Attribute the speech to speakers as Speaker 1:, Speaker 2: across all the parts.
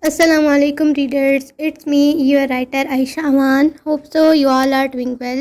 Speaker 1: Assalamu alaikum readers, it's me your writer Aisha Aman. Hope so you all are doing well.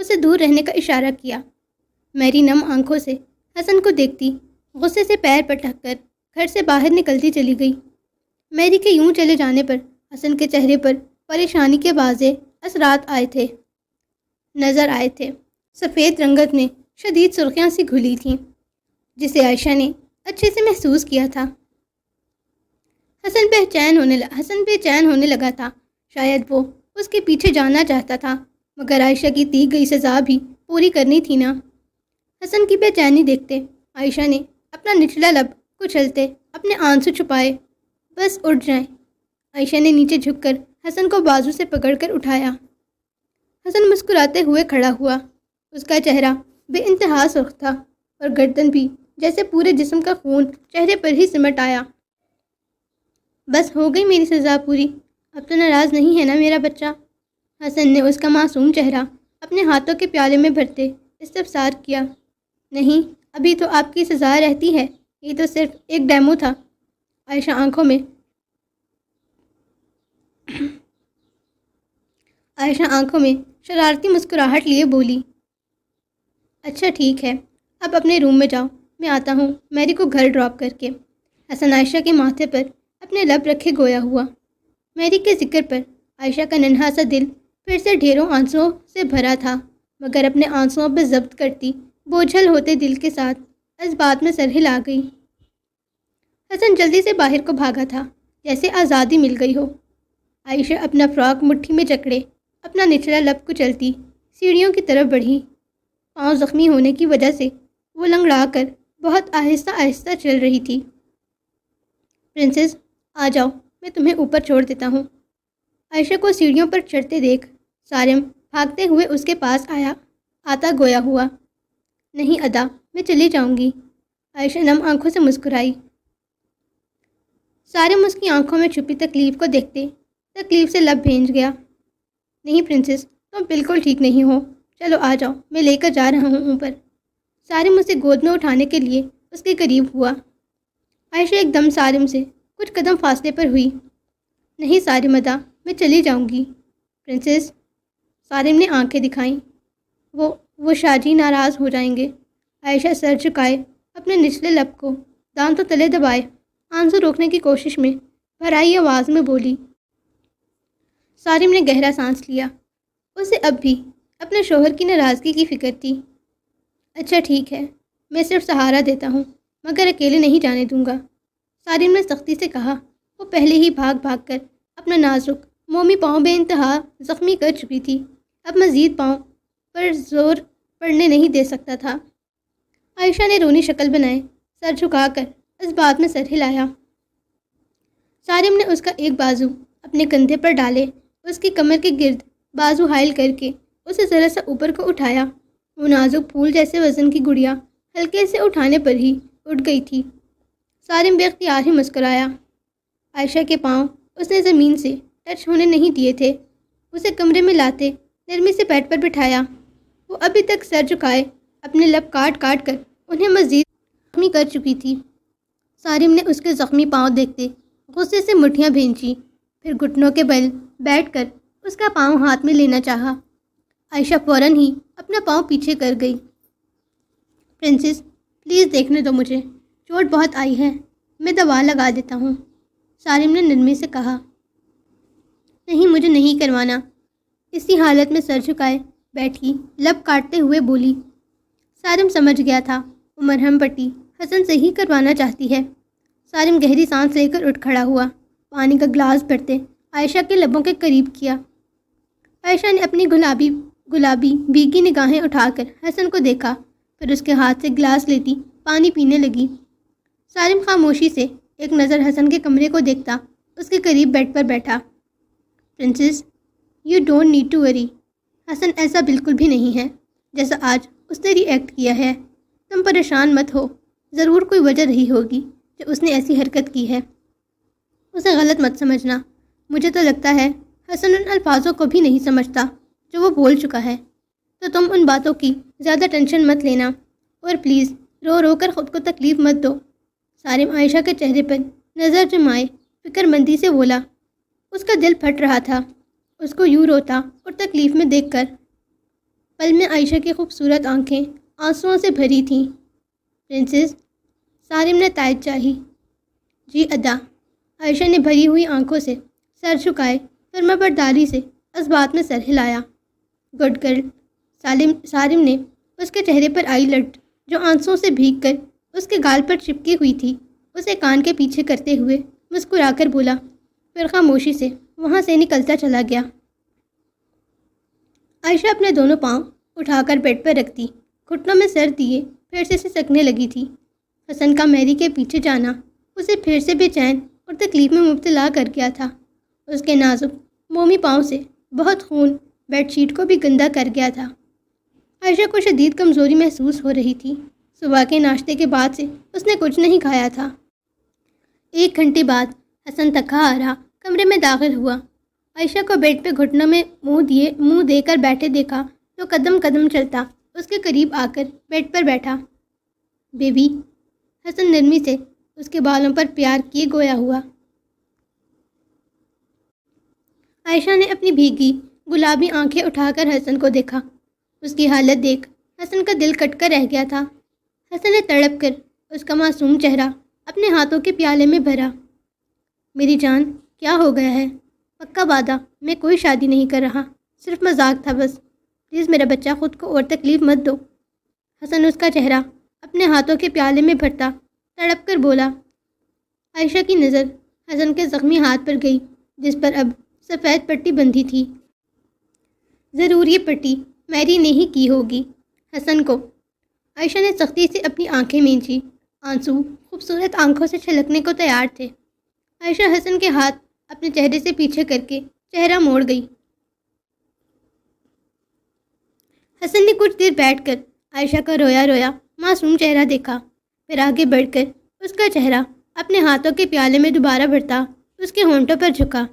Speaker 1: اسے دور رہنے کا اشارہ کیا۔ میری نم آنکھوں سے حسن کو دیکھتی غصے سے پیر پٹک کر گھر سے باہر نکلتی چلی گئی۔ میری کے یوں چلے جانے پر حسن کے چہرے پر پریشانی کے واضح اثرات نظر آئے تھے۔ سفید رنگت میں شدید سرخیاں سی گھلی تھیں، جسے عائشہ نے اچھے سے محسوس کیا تھا۔ حسن بے چین ہونے لگا تھا۔ شاید وہ اس کے پیچھے جانا چاہتا تھا، مگر عائشہ کی دی گئی سزا بھی پوری کرنی تھی نا۔ حسن کی بے چینی دیکھتے عائشہ نے اپنا نچلا لب کچلتے اپنے آنسو چھپائے۔ بس اٹھ جائیں۔ عائشہ نے نیچے جھک کر حسن کو بازو سے پکڑ کر اٹھایا۔ حسن مسکراتے ہوئے کھڑا ہوا۔ اس کا چہرہ بے انتہا سرخ تھا اور گردن بھی جیسے پورے جسم کا خون چہرے پر ہی سمٹ آیا۔ بس ہو گئی میری سزا پوری، اب تو ناراض نہیں ہے نا میرا بچہ؟ حسن نے اس کا معصوم چہرہ اپنے ہاتھوں کے پیالے میں بھرتے استفسار کیا۔ نہیں، ابھی تو آپ کی سزا رہتی ہے، یہ تو صرف ایک ڈیمو تھا۔ عائشہ آنکھوں میں شرارتی مسکراہٹ لیے بولی۔ اچھا ٹھیک ہے، اب اپنے روم میں جاؤ، میں آتا ہوں میری کو گھر ڈراپ کر کے۔ حسن عائشہ کے ماتھے پر اپنے لب رکھے گویا ہوا۔ میری کے ذکر پر عائشہ کا ننھا سا دل پھر سے ڈھیروں آنسوؤں سے بھرا تھا، مگر اپنے آنسوؤں پہ ضبط کرتی بوجھل ہوتے دل کے ساتھ اس بات میں سر ہلا گئی۔ حسن جلدی سے باہر کو بھاگا تھا، جیسے آزادی مل گئی ہو۔ عائشہ اپنا فراک مٹھی میں جکڑے اپنا نچلا لب کچلتی سیڑھیوں کی طرف بڑھی۔ پاؤں زخمی ہونے کی وجہ سے وہ لنگڑا کر بہت آہستہ آہستہ چل رہی تھی۔ پرنسس، آ جاؤ، میں تمہیں اوپر چھوڑ دیتا ہوں۔ عائشہ کو سیڑھیوں پر چڑھتے دیکھ سارم بھاگتے ہوئے اس کے پاس آتا گویا ہوا۔ نہیں ادا، میں چلی جاؤں گی۔ عائشہ نم آنکھوں سے مسکرائی۔ سارم اس کی آنکھوں میں چھپی تکلیف کو دیکھتے تکلیف سے لب بھینج گیا۔ نہیں پرنسس، تم بالکل ٹھیک نہیں ہو، چلو آ جاؤ، میں لے کر جا رہا ہوں اوپر۔ سارم اسے گود میں اٹھانے کے لیے اس کے قریب ہوا۔ عائشہ ایک دم سارم سے کچھ قدم فاصلے پر ہوئی۔ نہیں سارم ادا، میں چلی جاؤں گی۔ پرنسس، سارم نے آنکھیں دکھائیں۔ وہ شاجی ناراض ہو جائیں گے۔ عائشہ سر جھکائے اپنے نچلے لب کو دانتوں تلے دبائے آنسو روکنے کی کوشش میں بھرائی آواز میں بولی۔ سارم نے گہرا سانس لیا۔ اسے اب بھی اپنے شوہر کی ناراضگی کی فکر تھی۔ اچھا ٹھیک ہے، میں صرف سہارا دیتا ہوں، مگر اکیلے نہیں جانے دوں گا، سارم نے سختی سے کہا۔ وہ پہلے ہی بھاگ کر اپنا نازک مومی پاؤں بے انتہا زخمی کر چکی تھی، اب مزید پاؤں پر زور پڑنے نہیں دے سکتا تھا۔ عائشہ نے رونی شکل بنائے سر جھکا کر اس بات میں سر ہلایا۔ سارم نے اس کا ایک بازو اپنے کندھے پر ڈالے، اس کی کمر کے گرد بازو حائل کر کے اسے ذرا سا اوپر کو اٹھایا۔ وہ نازک پھول جیسے وزن کی گڑیا ہلکے سے اٹھانے پر ہی اٹھ گئی تھی۔ سارم بے اختیار ہی مسکرایا۔ عائشہ کے پاؤں اس نے زمین سے ٹچ ہونے نہیں دیے تھے۔ اسے کمرے میں لاتے نرمی سے بیڈ پر بٹھایا۔ وہ ابھی تک سر جھکائے اپنے لب کاٹ کر انہیں مزید زخمی کر چکی تھی۔ سارم نے اس کے زخمی پاؤں دیکھتے غصے سے مٹھیاں بھینچی، پھر گھٹنوں کے بل بیٹھ کر اس کا پاؤں ہاتھ میں لینا چاہا۔ عائشہ فوراً ہی اپنا پاؤں پیچھے کر گئی۔ پرنسس، پلیز دیکھنے دو مجھے، چوٹ بہت آئی ہے، میں دوا لگا دیتا ہوں، سارم نے نرمی سے کہا۔ نہیں، مجھے نہیں کروانا، اسی حالت میں سر جھکائے بیٹھی لب کاٹتے ہوئے بولی۔ سارم سمجھ گیا تھا وہ مرہم پٹی حسن سے ہی کروانا چاہتی ہے۔ سارم گہری سانس لے کر اٹھ کھڑا ہوا، پانی کا گلاس بھرتے عائشہ کے لبوں کے قریب کیا۔ عائشہ نے اپنی گلابی بھیگی نگاہیں اٹھا کر حسن کو دیکھا، پھر اس کے ہاتھ سے گلاس لیتی پانی پینے لگی۔ سارم خاموشی سے ایک نظر حسن کے کمرے کو دیکھتا اس کے قریب بیڈ پر بیٹھا۔ Princess, you don't need to worry, Hasan ایسا بالکل بھی نہیں ہے جیسا آج اس نے ری ایکٹ کیا ہے۔ تم پریشان مت ہو، ضرور کوئی وجہ رہی ہوگی جو اس نے ایسی حرکت کی ہے۔ اسے غلط مت سمجھنا، مجھے تو لگتا ہے حسن ان الفاظوں کو بھی نہیں سمجھتا جو وہ بول چکا ہے، تو تم ان باتوں کی زیادہ ٹینشن مت لینا، اور پلیز رو رو کر خود کو تکلیف مت دو۔ سارم عائشہ کے چہرے پر نظر جمائے فکر مندی سے بولا۔ اس کا دل پھٹ رہا تھا اس کو یوں روتا اور تکلیف میں دیکھ کر، پل میں عائشہ کی خوبصورت آنکھیں آنسوؤں سے بھری تھیں۔ پرنسس، سالم نے تائید چاہی۔ جی ادا، عائشہ نے بھری ہوئی آنکھوں سے سر جھکائے، فرما برداری سے اس بات میں سر ہلایا۔ Good girl. سالم نے اس کے چہرے پر آئی لٹ جو آنسوؤں سے بھیگ کر اس کے گال پر چپکی ہوئی تھی اسے کان کے پیچھے کرتے ہوئے مسکرا کر بولا، پھر خاموشی سے وہاں سے نکلتا چلا گیا۔ عائشہ اپنے دونوں پاؤں اٹھا کر بیڈ پر رکھتی، گھٹنوں میں سر دیے پھر سے سکنے لگی تھی۔ حسن کا میری کے پیچھے جانا اسے پھر سے بے چین اور تکلیف میں مبتلا کر گیا تھا۔ اس کے نازک مومی پاؤں سے بہت خون بیڈ شیٹ کو بھی گندا کر گیا تھا۔ عائشہ کو شدید کمزوری محسوس ہو رہی تھی۔ صبح کے ناشتے کے بعد سے اس نے کچھ نہیں کھایا تھا۔ 1 گھنٹے بعد حسن تھکا آرہا کمرے میں داخل ہوا۔ عائشہ کو بیڈ پہ گھٹنوں میں منہ دے کر بیٹھے دیکھا تو قدم قدم چلتا اس کے قریب آ کر بیڈ پر بیٹھا۔ بیبی، حسن نرمی سے اس کے بالوں پر پیار کیے گویا ہوا۔ عائشہ نے اپنی بھیگی گلابی آنکھیں اٹھا کر حسن کو دیکھا۔ اس کی حالت دیکھ حسن کا دل کٹ کر رہ گیا تھا۔ حسن نے تڑپ کر اس کا معصوم چہرہ اپنے ہاتھوں کے پیالے میں بھرا۔ میری جان، کیا ہو گیا ہے؟ پکا وعدہ، میں کوئی شادی نہیں کر رہا، صرف مذاق تھا بس۔ پلیز میرا بچہ، خود کو اور تکلیف مت دو۔ حسن اس کا چہرہ اپنے ہاتھوں کے پیالے میں بھرتا تڑپ کر بولا۔ عائشہ کی نظر حسن کے زخمی ہاتھ پر گئی جس پر اب سفید پٹی بندھی تھی۔ ضرور یہ پٹی میری نے ہی کی ہوگی حسن کو۔ عائشہ نے سختی سے اپنی آنکھیں مینچی۔ آنسو خوبصورت آنکھوں سے چھلکنے کو تیار تھے۔ عائشہ حسن کے ہاتھ اپنے چہرے سے پیچھے کر کے چہرہ موڑ گئی۔ حسن نے کچھ دیر بیٹھ کر عائشہ کا رویا رویا معصوم چہرہ دیکھا، پھر آگے بڑھ کر اس کا چہرہ اپنے ہاتھوں کے پیالے میں دوبارہ بھرتا اس کے ہونٹوں پر جھکا۔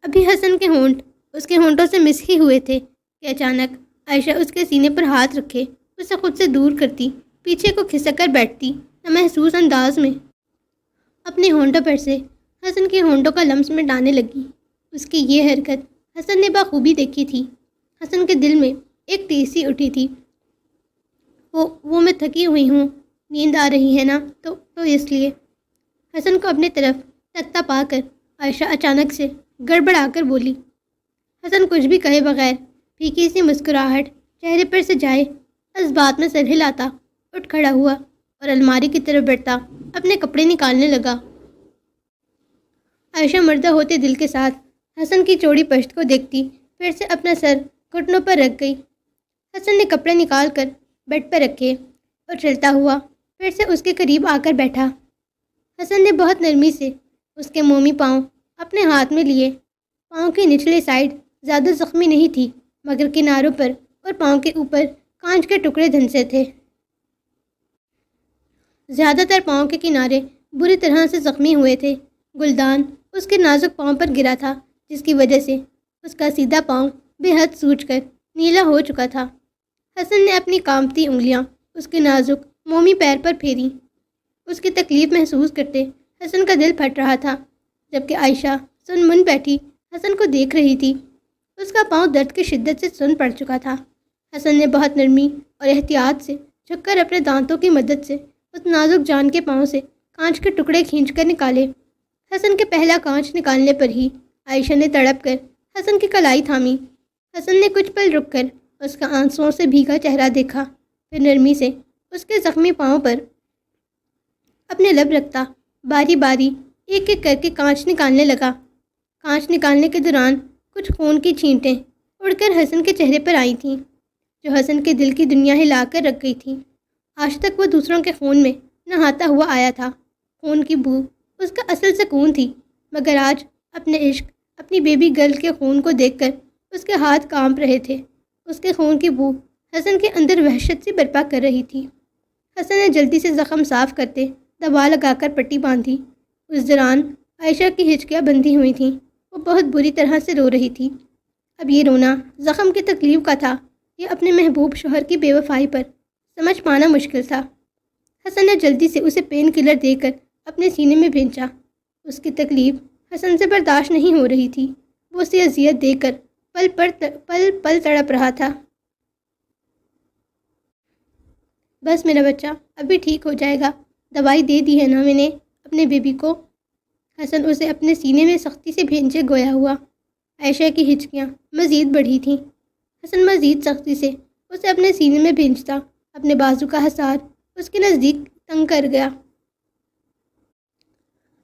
Speaker 1: ابھی حسن کے ہونٹ اس کے ہونٹوں سے مس ہی ہوئے تھے کہ اچانک عائشہ اس کے سینے پر ہاتھ رکھے اسے خود سے دور کرتی پیچھے کو کھسک کر بیٹھتی نامحسوس انداز میں اپنے ہونٹوں پر سے حسن کے ہونٹوں کا لمس مٹانے لگی۔ اس کی یہ حرکت حسن نے بخوبی دیکھی تھی۔ حسن کے دل میں ایک تیزی اٹھی تھی۔ وہ میں تھکی ہوئی ہوں، نیند آ رہی ہے نا تو اس لیے۔ حسن کو اپنے طرف تکتا پا کر عائشہ اچانک سے گڑبڑا کر بولی۔ حسن کچھ بھی کہے بغیر پھیکی سی مسکراہٹ چہرے پر سے جائے اس بات میں سر ہلاتا اٹھ کھڑا ہوا اور الماری کی طرف بڑھتا اپنے کپڑے نکالنے لگا۔ عائشہ مردہ ہوتے دل کے ساتھ حسن کی چوڑی پشت کو دیکھتی پھر سے اپنا سر گھٹنوں پر رکھ گئی۔ حسن نے کپڑے نکال کر بیڈ پر رکھے اور چلتا ہوا پھر سے اس کے قریب آ کر بیٹھا۔ حسن نے بہت نرمی سے اس کے مومی پاؤں اپنے ہاتھ میں لیے۔ پاؤں کی نچلی سائڈ زیادہ زخمی نہیں تھی مگر کناروں پر اور پاؤں کے اوپر کانچ کے ٹکڑے دھنسے تھے۔ زیادہ تر پاؤں کے کنارے بری طرح سے زخمی ہوئے تھے۔ گلدان اس کے نازک پاؤں پر گرا تھا جس کی وجہ سے اس کا سیدھا پاؤں بے حد سوج کر نیلا ہو چکا تھا۔ حسن نے اپنی کانپتی انگلیاں اس کے نازک مومی پیر پر پھیری۔ اس کی تکلیف محسوس کرتے حسن کا دل پھٹ رہا تھا جبکہ عائشہ سن من بیٹھی حسن کو دیکھ رہی تھی۔ اس کا پاؤں درد کی شدت سے سن پڑ چکا تھا۔ حسن نے بہت نرمی اور احتیاط سے جھک کر اپنے دانتوں کی مدد سے اس نازک جان کے پاؤں سے کانچ کے ٹکڑے کھینچ کر نکالے۔ حسن کے پہلا کانچ نکالنے پر ہی عائشہ نے تڑپ کر حسن کی کلائی تھامی۔ حسن نے کچھ پل رک کر اس کا آنسوؤں سے بھیگا چہرہ دیکھا، پھر نرمی سے اس کے زخمی پاؤں پر اپنے لب رکھتا باری باری ایک ایک کر کے کانچ نکالنے لگا۔ کانچ نکالنے کے دوران کچھ خون کی چھینٹیں اڑ کر حسن کے چہرے پر آئی تھیں جو حسن کے دل کی دنیا ہلا کر رکھ گئی تھیں۔ آج تک وہ دوسروں کے خون میں نہاتا ہوا آیا تھا۔ خون کی بو اس کا اصل سکون تھی مگر آج اپنے عشق اپنی بیبی گرل کے خون کو دیکھ کر اس کے ہاتھ کانپ رہے تھے۔ اس کے خون کی بو حسن کے اندر وحشت سی برپا کر رہی تھی۔ حسن نے جلدی سے زخم صاف کرتے دوا لگا کر پٹی باندھی۔ اس دوران عائشہ کی ہچکیاں بندھی ہوئی تھیں۔ وہ بہت بری طرح سے رو رہی تھی۔ اب یہ رونا زخم کی تکلیف کا تھا یا اپنے محبوب شوہر کی بے وفائی پر، سمجھ پانا مشکل تھا۔ حسن نے جلدی سے اسے پین کلر دے کر اپنے سینے میں بھینچا۔ اس کی تکلیف حسن سے برداشت نہیں ہو رہی تھی۔ وہ اسے اذیت دے کر پل تڑپ رہا تھا۔ بس میرا بچہ ابھی ٹھیک ہو جائے گا، دوائی دے دی ہے نا میں نے اپنے بیبی کو۔ حسن اسے اپنے سینے میں سختی سے بھینچے گویا ہوا۔ عائشہ کی ہچکیاں مزید بڑھی تھیں۔ حسن مزید سختی سے اسے اپنے سینے میں بھینچتا، اپنے بازو کا حصار اس کے نزدیک تنگ کر گیا۔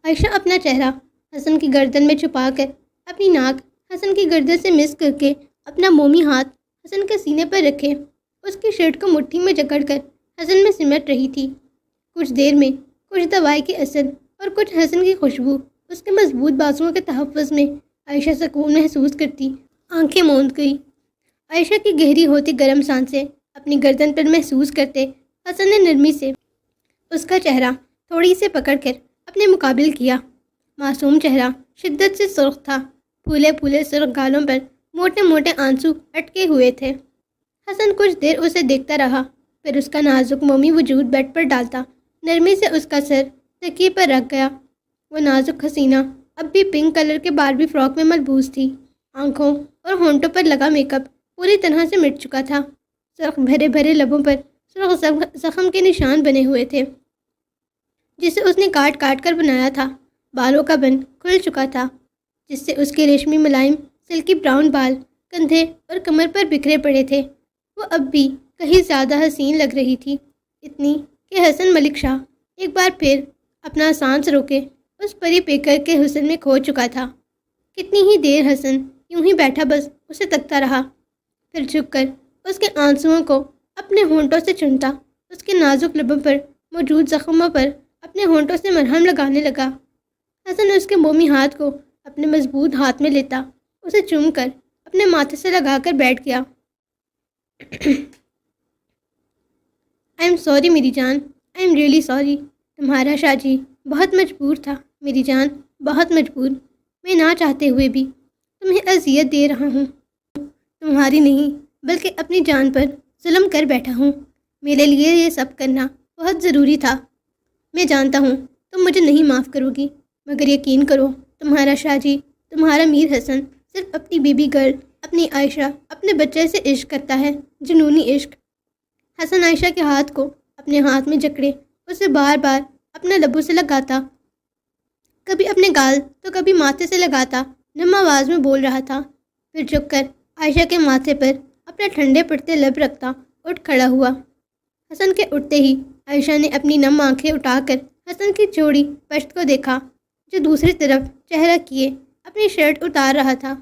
Speaker 1: عائشہ اپنا چہرہ حسن کی گردن میں چھپا کر، اپنی ناک حسن کی گردن سے مس کر کے، اپنا مومی ہاتھ حسن کے سینے پر رکھے اس کی شرٹ کو مٹھی میں جکڑ کر حسن میں سمٹ رہی تھی۔ کچھ دیر میں کچھ دوائی کے اثر اور کچھ حسن کی خوشبو اس کے مضبوط بازوؤں کے تحفظ میں عائشہ سکون محسوس کرتی آنکھیں موند گئی۔ عائشہ کی گہری ہوتی گرم سانسیں اپنی گردن پر محسوس کرتے حسن نے نرمی سے اس کا چہرہ تھوڑی سے پکڑ کر اپنے مقابل کیا۔ معصوم چہرہ شدت سے سرخ تھا، پھولے پھولے سرخ گالوں پر موٹے موٹے آنسو اٹکے ہوئے تھے۔ حسن کچھ دیر اسے دیکھتا رہا، پھر اس کا نازک مومی وجود بیڈ پر ڈالتا نرمی سے اس کا سر تکیے پر رکھ گیا۔ وہ نازک حسینہ اب بھی پنک کلر کے باربی فراک میں ملبوس تھی۔ آنکھوں اور ہونٹوں پر لگا میک اپ پوری طرح سے مٹ چکا تھا۔ سرخ بھرے بھرے لبوں پر سرخ زخم کے نشان بنے ہوئے تھے جسے اس نے کاٹ کاٹ کر بنایا تھا۔ بالوں کا بن کھل چکا تھا جس سے اس کے ریشمی ملائم سلکی براؤن بال کندھے اور کمر پر بکھرے پڑے تھے۔ وہ اب بھی کہیں زیادہ حسین لگ رہی تھی، اتنی کہ حسن ملک شاہ ایک بار پھر اپنا سانس روکے اس پری پیکر کے حسن میں کھو چکا تھا۔ کتنی ہی دیر حسن یوں ہی بیٹھا بس اسے تکتا رہا، پھر جھک کر اس کے آنسوؤں کو اپنے ہونٹوں سے چنتا، اس کے نازک لبوں پر موجود زخموں پر اپنے ہونٹوں سے مرہم لگانے لگا۔ حسن اس کے مومی ہاتھ کو اپنے مضبوط ہاتھ میں لیتا اسے چوم کر اپنے ماتھے سے لگا کر بیٹھ گیا۔ آئی ایم سوری میری جان، آئی ایم ریئلی سوری۔ تمہارا شاہ جی بہت مجبور تھا میری جان، بہت مجبور۔ میں نہ چاہتے ہوئے بھی تمہیں اذیت دے رہا ہوں، تمہاری نہیں بلکہ اپنی جان پر ظلم کر بیٹھا ہوں۔ میرے لیے یہ سب کرنا بہت ضروری تھا۔ میں جانتا ہوں تم مجھے نہیں معاف کرو گی، مگر یقین کرو تمہارا شاہ جی، تمہارا میر حسن صرف اپنی بیبی گرل، اپنی عائشہ، اپنے بچے سے عشق کرتا ہے، جنونی عشق۔ حسن عائشہ کے ہاتھ کو اپنے ہاتھ میں جکڑے اسے بار بار اپنے لبوں سے لگاتا، کبھی اپنے گال تو کبھی ماتھے سے لگاتا، نم آواز میں بول رہا تھا، پھر جھک کر عائشہ کے ماتھے پر اپنے ٹھنڈے پڑتے لب رکھتا اٹھ کھڑا ہوا۔ حسن کے اٹھتے ہی عائشہ نے اپنی نم آنکھیں اٹھا کر حسن کی چوڑی پشت کو دیکھا جو دوسری طرف چہرہ کیے اپنی شرٹ اتار رہا تھا۔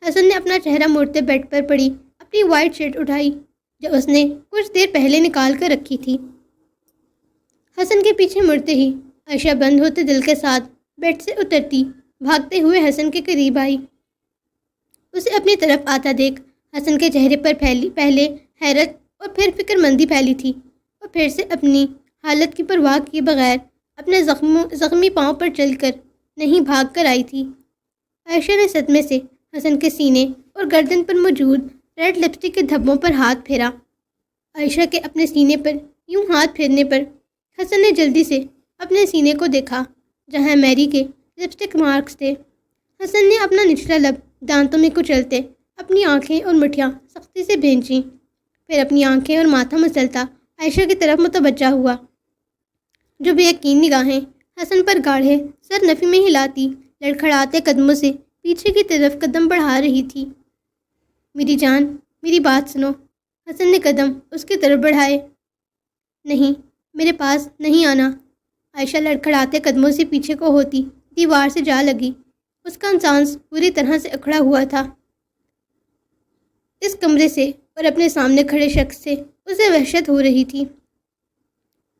Speaker 1: حسن نے اپنا چہرہ موڑتے بیڈ پر پڑی اپنی وائٹ شرٹ اٹھائی جو اس نے کچھ دیر پہلے نکال کر رکھی تھی۔ حسن کے پیچھے مڑتے ہی عائشہ بند ہوتے دل کے ساتھ بیڈ سے اترتی بھاگتے ہوئے حسن کے قریب آئی۔ اسے اپنی طرف آتا دیکھ حسن کے چہرے پر پہلے حیرت اور پھر فکر مندی پھیلی تھی، اور پھر سے اپنی حالت کی پرواہ کیے بغیر اپنے زخمی پاؤں پر چل کر نہیں بھاگ کر آئی تھی۔ عائشہ نے صدمے سے حسن کے سینے اور گردن پر موجود ریڈ لپسٹک کے دھبوں پر ہاتھ پھیرا۔ عائشہ کے اپنے سینے پر یوں ہاتھ پھیرنے پر حسن نے جلدی سے اپنے سینے کو دیکھا جہاں میری کے لپسٹک مارکس تھے۔ حسن نے اپنا نچلا لب دانتوں میں کچلتے اپنی آنکھیں اور مٹھیاں سختی سے بھینچیں، پھر اپنی آنکھیں اور ماتھا مسلتا عائشہ کی طرف متوجہ ہوا جو بے یقین نگاہیں حسن پر گاڑھے سر نفی میں ہلاتی لڑکھڑاتے قدموں سے پیچھے کی طرف قدم بڑھا رہی تھی۔ میری جان، میری بات سنو۔ حسن نے قدم اس کی طرف بڑھائے۔ نہیں، میرے پاس نہیں آنا۔ عائشہ لڑکھڑاتے قدموں سے پیچھے کو ہوتی دیوار سے جا لگی۔ اس کا سانس پوری طرح سے اکھڑا ہوا تھا۔ اس کمرے سے اور اپنے سامنے کھڑے شخص سے اسے وحشت ہو رہی تھی۔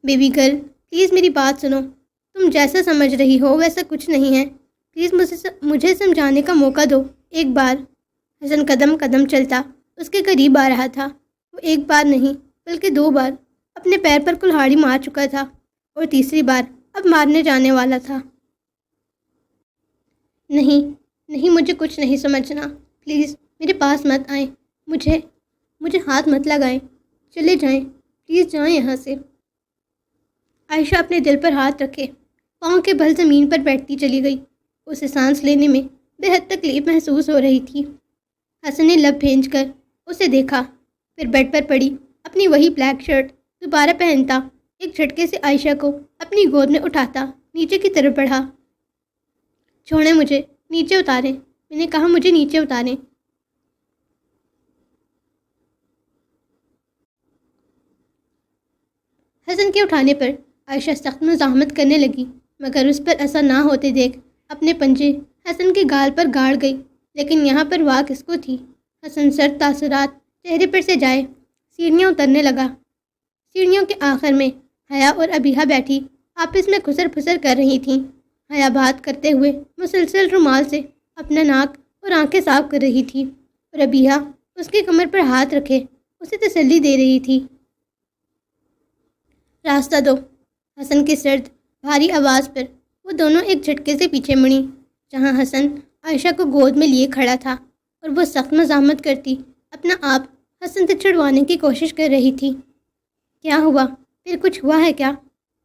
Speaker 1: بیبی گرل، پلیز میری بات سنو۔ تم جیسا سمجھ رہی ہو ویسا کچھ نہیں ہے۔ پلیز مجھے سمجھانے کا موقع دو، ایک بار۔ حسن قدم قدم چلتا اس کے قریب آ رہا تھا۔ وہ ایک بار نہیں بلکہ 2 بار اپنے پیر پر کلہاڑی مار چکا تھا اور تیسری بار اب مارنے جانے والا تھا۔ نہیں، مجھے کچھ نہیں سمجھنا۔ پلیز میرے پاس مت آئیں، مجھے ہاتھ مت لگائیں، چلے جائیں، پلیز جائیں یہاں سے۔ عائشہ اپنے دل پر ہاتھ رکھے پاؤں کے بل زمین پر بیٹھتی چلی گئی۔ اسے سانس لینے میں بے حد تکلیف محسوس ہو رہی تھی۔ حسن نے لب بھینچ کر اسے دیکھا، پھر بیڈ پر پڑی اپنی وہی بلیک شرٹ دوبارہ پہنتا، ایک جھٹکے سے عائشہ کو اپنی گود میں اٹھاتا نیچے کی طرف بڑھا۔ چھوڑیں مجھے، نیچے اتاریں، میں نے کہا مجھے نیچے اتاریں۔ حسن کے اٹھانے پر عائشہ سخت مزاحمت کرنے لگی، مگر اس پر اثر نہ ہوتے دیکھ اپنے پنجے حسن کے گال پر گاڑ گئی۔ لیکن یہاں پر واہ کس کو تھی؟ حسن سرد تاثرات چہرے پر سے جائے سیڑھیاں اترنے لگا۔ سیڑھیوں کے آخر میں حیا اور ابیحہ بیٹھی آپس میں خسر پھسر کر رہی تھیں۔ حیا بات کرتے ہوئے مسلسل رومال سے اپنا ناک اور آنکھیں صاف کر رہی تھی، اور ابیحہ اس کی کمر پر ہاتھ رکھے اسے تسلی دے رہی تھی۔ راستہ دو، حسن کی سرد بھاری آواز پر وہ دونوں ایک جھٹکے سے پیچھے مڑیں، جہاں حسن عائشہ کو گود میں لیے کھڑا تھا اور وہ سخت مزاحمت کرتی اپنا آپ حسن سے چھڑوانے کی کوشش کر رہی تھی۔ کیا ہوا؟ پھر کچھ ہوا ہے کیا؟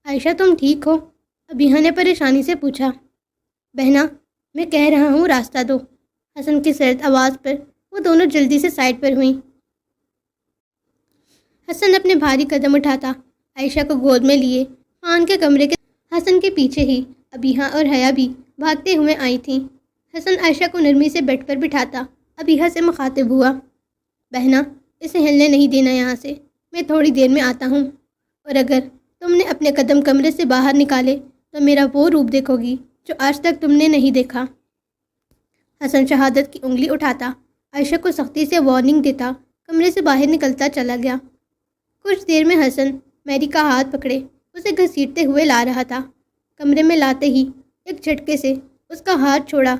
Speaker 1: عائشہ تم ٹھیک ہو؟ ابیحہ نے پریشانی سے پوچھا۔ بہنا، میں کہہ رہا ہوں راستہ دو۔ حسن کی سرد آواز پر وہ دونوں جلدی سے سائڈ پر ہوئیں۔ حسن اپنے بھاری قدم اٹھاتا عائشہ کو گود میں لیے خان کے کمرے کے حسن کے پیچھے ہی ابیحہ اور حیا بھی بھاگتے ہوئے آئی تھیں۔ حسن عائشہ کو نرمی سے بیڈ پر بٹھاتا ابیحہ سے مخاطب ہوا۔ بہنا، اسے ہلنے نہیں دینا یہاں سے، میں تھوڑی دیر میں آتا ہوں، اور اگر تم نے اپنے قدم کمرے سے باہر نکالے تو میرا وہ روپ دیکھو گی جو آج تک تم نے نہیں دیکھا۔ حسن شہادت کی انگلی اٹھاتا عائشہ کو سختی سے وارننگ دیتا کمرے سے باہر نکلتا چلا گیا۔ کچھ دیر میں حسن میری کا ہاتھ پکڑے اسے گھسیٹتے ہوئے لا رہا تھا۔ کمرے میں لاتے ہی ایک جھٹکے سے اس کا ہاتھ چھوڑا۔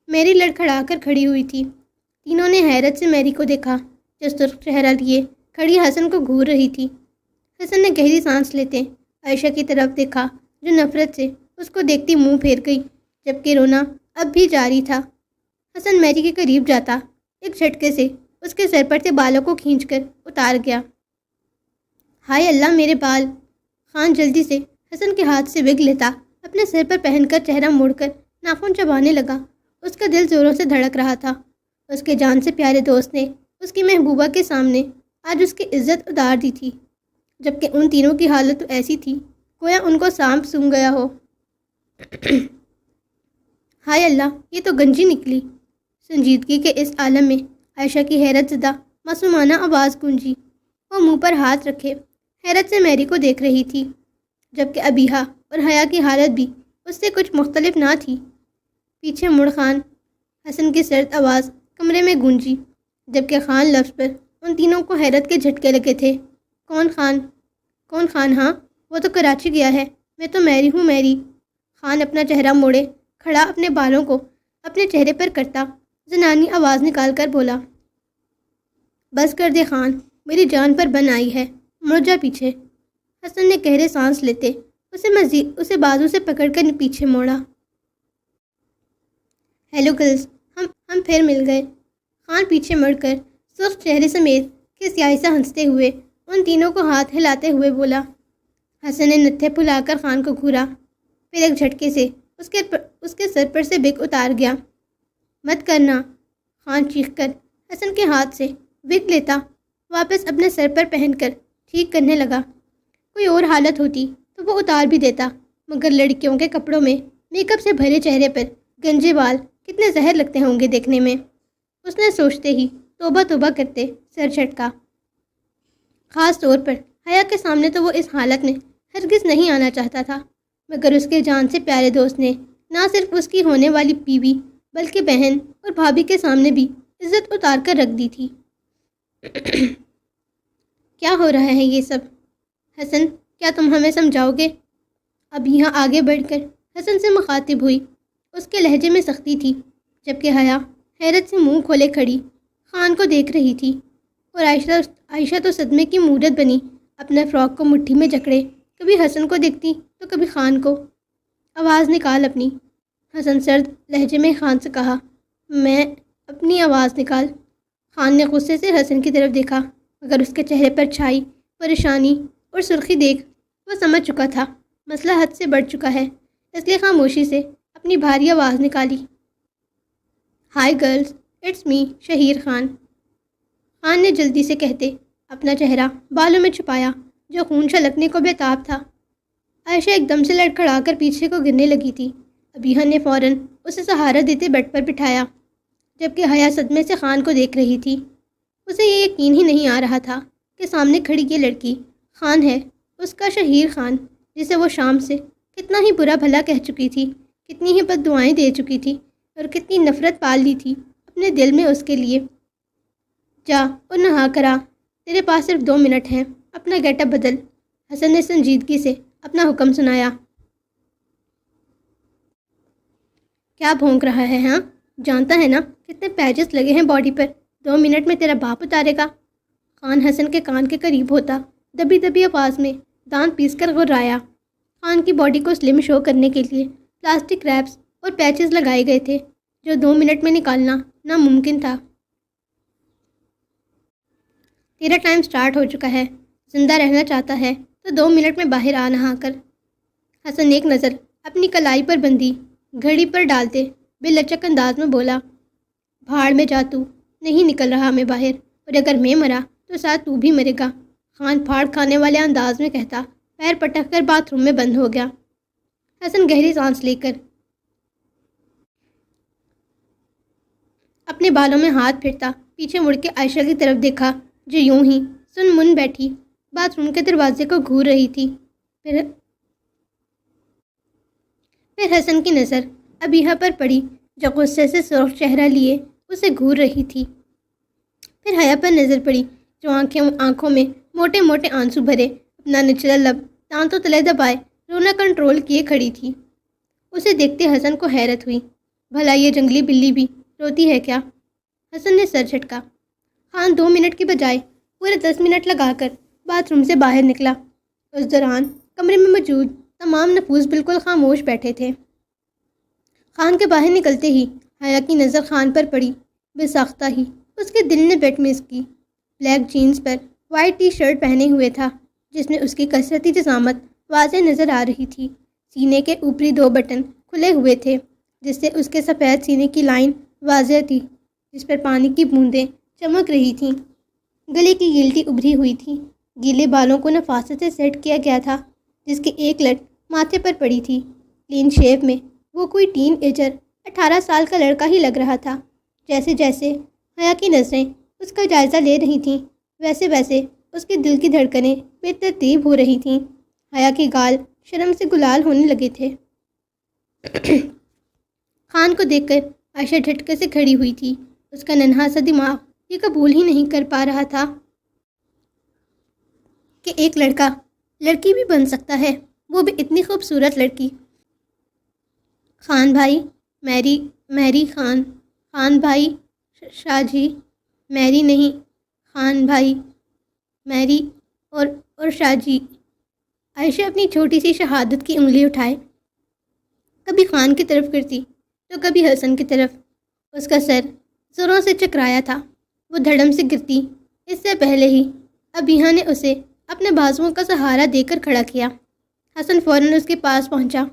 Speaker 1: میری لڑکھڑا کر کھڑی ہوئی تھی۔ تینوں نے حیرت سے میری کو دیکھا جو سرخ چہرہ لیے کھڑی حسن کو گھور رہی تھی۔ حسن نے گہری سانس لیتے عائشہ کی طرف دیکھا جو نفرت سے اس کو دیکھتی منہ پھیر گئی، جبکہ رونا اب بھی جاری تھا۔ حسن میری کے قریب جاتا ایک جھٹکے سے اس کے سر پر سے بالوں کو کھینچ کر اتار گیا۔ ہائے اللہ میرے بال! خان جلدی سے حسن کے ہاتھ سے وگ لیتا اپنے سر پر پہن کر چہرہ موڑ کر ناخن چبانے لگا۔ اس کا دل زوروں سے دھڑک رہا تھا۔ اس کے جان سے پیارے دوست نے اس کی محبوبہ کے سامنے آج اس کی عزت اتار دی تھی، جبکہ ان تینوں کی حالت تو ایسی تھی گویا ان کو سانپ سونگھ گیا ہو۔ ہائے اللہ، یہ تو گنجی نکلی۔ سنجیدگی کے اس عالم میں عائشہ کی حیرت زدہ معصومانہ آواز گونجی۔ وہ منہ پر ہاتھ رکھے حیرت سے میری کو دیکھ رہی تھی، جبکہ ابیحہ اور حیا کی حالت بھی اس سے کچھ مختلف نہ تھی۔ پیچھے مڑ خان، حسن کی سرد آواز کمرے میں گونجی، جبکہ خان لفظ پر ان تینوں کو حیرت کے جھٹکے لگے تھے۔ کون خان؟ کون خان؟ ہاں وہ تو کراچی گیا ہے، میں تو میری ہوں میری۔ خان اپنا چہرہ موڑے کھڑا اپنے بالوں کو اپنے چہرے پر کرتا زنانی آواز نکال کر بولا۔ بس کر دے خان، میری جان پر بن آئی ہے، مڑ جا پیچھے۔ حسن نے گہرے سانس لیتے اسے بازو سے پکڑ کر پیچھے موڑا۔ ہیلو گرلز، ہم پھر مل گئے۔ خان پیچھے مڑ کر سرخ چہرے سمیت کھسیائی سے ہنستے ہوئے ان تینوں کو ہاتھ ہلاتے ہوئے بولا۔ حسن نے نتھے پھلا کر خان کو گھورا، پھر ایک جھٹکے سے اس کے سر پر سے وگ اتار گیا۔ مت کرنا! خان چیخ کر حسن کے ہاتھ سے وگ لیتا واپس اپنے سر پر پہن کر ٹھیک کرنے لگا۔ کوئی اور حالت ہوتی تو وہ اتار بھی دیتا، مگر لڑکیوں کے کپڑوں میں میک اپ سے بھرے چہرے پر گنجے بال کتنے زہر لگتے ہوں گے دیکھنے میں۔ اس نے سوچتے ہی توبہ توبہ کرتے سر جھٹکا۔ خاص طور پر حیا کے سامنے تو وہ اس حالت میں ہرگز نہیں آنا چاہتا تھا، مگر اس کے جان سے پیارے دوست نے نہ صرف اس کی ہونے والی بیوی بلکہ بہن اور بھابھی کے سامنے بھی عزت اتار کر رکھ دی تھی۔ کیا ہو رہا ہے یہ سب؟ حسن، کیا تم ہمیں سمجھاؤ گے؟ اب یہاں آگے بڑھ کر حسن سے مخاطب ہوئی۔ اس کے لہجے میں سختی تھی، جبکہ حیا حیرت سے منہ کھولے کھڑی خان کو دیکھ رہی تھی، اور عائشہ تو صدمے کی مورت بنی اپنے فراک کو مٹھی میں جکڑے کبھی حسن کو دیکھتی تو کبھی خان کو۔ آواز نکال اپنی۔ حسن سرد لہجے میں خان سے کہا۔ میں اپنی آواز نکال؟ خان نے غصے سے حسن کی طرف دیکھا، مگر اس کے چہرے پر چھائی پریشانی اور سرخی دیکھ وہ سمجھ چکا تھا مسئلہ حد سے بڑھ چکا ہے، اس لیے خاموشی سے اپنی بھاری آواز نکالی۔ Hi girls, it's me Shaheer Khan. Khan نے جلدی سے کہتے اپنا چہرہ بالوں میں چھپایا، جو خون چھلکنے کو بےتاب تھا۔ عائشہ ایک دم سے لڑکھڑا کر پیچھے کو گرنے لگی تھی۔ ابیہا نے فوراً اسے سہارا دیتے بیڈ پر بٹھایا، جبکہ حیا صدمے سے خان کو دیکھ رہی تھی۔ اسے یہ یقین ہی نہیں آ رہا تھا کہ سامنے کھڑی یہ لڑکی خان ہے، اس کا شہیر خان، جسے وہ شام سے کتنا ہی برا بھلا کہہ چکی تھی، کتنی ہی بد دعائیں دے چکی تھی اور کتنی نفرت پال لی تھی اپنے دل میں اس کے لیے۔ جا اور نہا کرا، تیرے پاس صرف 2 منٹ ہیں، اپنا گیٹ اپ بدل، حسن نے سنجیدگی سے اپنا حکم سنایا۔ کیا بھونک رہا ہے ہاں؟ جانتا ہے نا کتنے پیچز لگے ہیں باڈی پر، 2 منٹ میں تیرا باپ اتارے گا؟ خان حسن کے کان کے قریب ہوتا دبی دبی آواز میں دانت پیس کر غرایا۔ خان کی باڈی کو سلم شو کرنے کے لیے پلاسٹک ریپس اور پیچز لگائے گئے تھے، جو 2 منٹ میں نکالنا ناممکن تھا۔ تیرا ٹائم سٹارٹ ہو چکا ہے، زندہ رہنا چاہتا ہے تو 2 منٹ میں باہر آ نہا کر۔ حسن ایک نظر اپنی کلائی پر بندھی گھڑی پر ڈالتے بے لچک انداز میں بولا، بھاڑ میں جا، تو نہیں نکل رہا میں باہر، اور اگر میں مرا تو ساتھ تو بھی مرے گا۔ خان پھاڑ کھانے والے انداز میں کہتا پیر پٹک کر باتھ روم میں بند ہو گیا۔ حسن گہری سانس لے کر اپنے بالوں میں ہاتھ پھرتا پیچھے مڑ کے عائشہ کی طرف دیکھا، جو یوں ہی سن من بیٹھی باتھ روم کے دروازے کو گھور رہی تھی۔ پھر حسن کی نظر ابیہا پر پڑی، جو غصے سے سرخ چہرہ لیے اسے گھور رہی تھی۔ پھر حیا پر نظر پڑی، جو آنکھوں میں موٹے موٹے آنسو بھرے، اپنا نچلا لب دانتوں تلے دبائے رونا کنٹرول کیے کھڑی تھی۔ اسے دیکھتے حسن کو حیرت ہوئی، بھلا یہ جنگلی بلی بھی روتی ہے کیا؟ حسن نے سر جھٹکا۔ خان 2 منٹ کی بجائے پورے 10 منٹ لگا کر باتھ روم سے باہر نکلا۔ اس دوران کمرے میں موجود تمام نفوذ بالکل خاموش بیٹھے تھے۔ خان کے باہر نکلتے ہی حیا کی نظر خان پر پڑی۔ بے ساختہ ہی اس کے دل نے بیٹ مس کی۔ بلیک جینز پر وائٹ ٹی شرٹ پہنے ہوئے تھا، جس میں اس کی کثرتی جسامت واضح نظر آ رہی تھی۔ سینے کے اوپری 2 بٹن کھلے ہوئے تھے، جس سے اس کے سفید سینے کی لائن واضح تھی، جس پر پانی کی بوندیں چمک رہی تھیں۔ گلے کی گلٹی ابھری ہوئی تھی، گیلے بالوں کو نفاست سے سیٹ کیا گیا تھا، جس کی ایک لٹ ماتھے پر پڑی تھی۔ کلین شیو میں وہ کوئی ٹین ایجر 18 سال کا لڑکا ہی لگ رہا تھا۔ جیسے جیسے حیا کی نظریں اس کا جائزہ لے رہی تھیں، ویسے ویسے اس کے دل کی دھڑکنیں بے ترتیب ہو رہی تھیں۔ حیا کے گال شرم سے گلال ہونے لگے تھے۔ خان کو دیکھ کر عائشہ جھٹکے سے کھڑی ہوئی تھی۔ اس کا ننھا سا دماغ یہ قبول ہی نہیں کر پا رہا تھا کہ ایک لڑکا لڑکی بھی بن سکتا ہے، وہ بھی اتنی خوبصورت لڑکی۔ خان بھائی، میری خان بھائی، شاہ جی، میری نہیں، خان بھائی، میری اور شاہ جی۔ عائشہ اپنی چھوٹی سی شہادت کی انگلی اٹھائے، کبھی خان کی طرف کرتی تو کبھی حسن کی طرف۔ اس کا سر زوروں سے چکرایا تھا، وہ دھڑم سے گرتی اس سے پہلے ہی ابیہا نے اسے اپنے بازوؤں کا سہارا دے کر کھڑا کیا۔ حسن فوراً اس کے پاس پہنچا،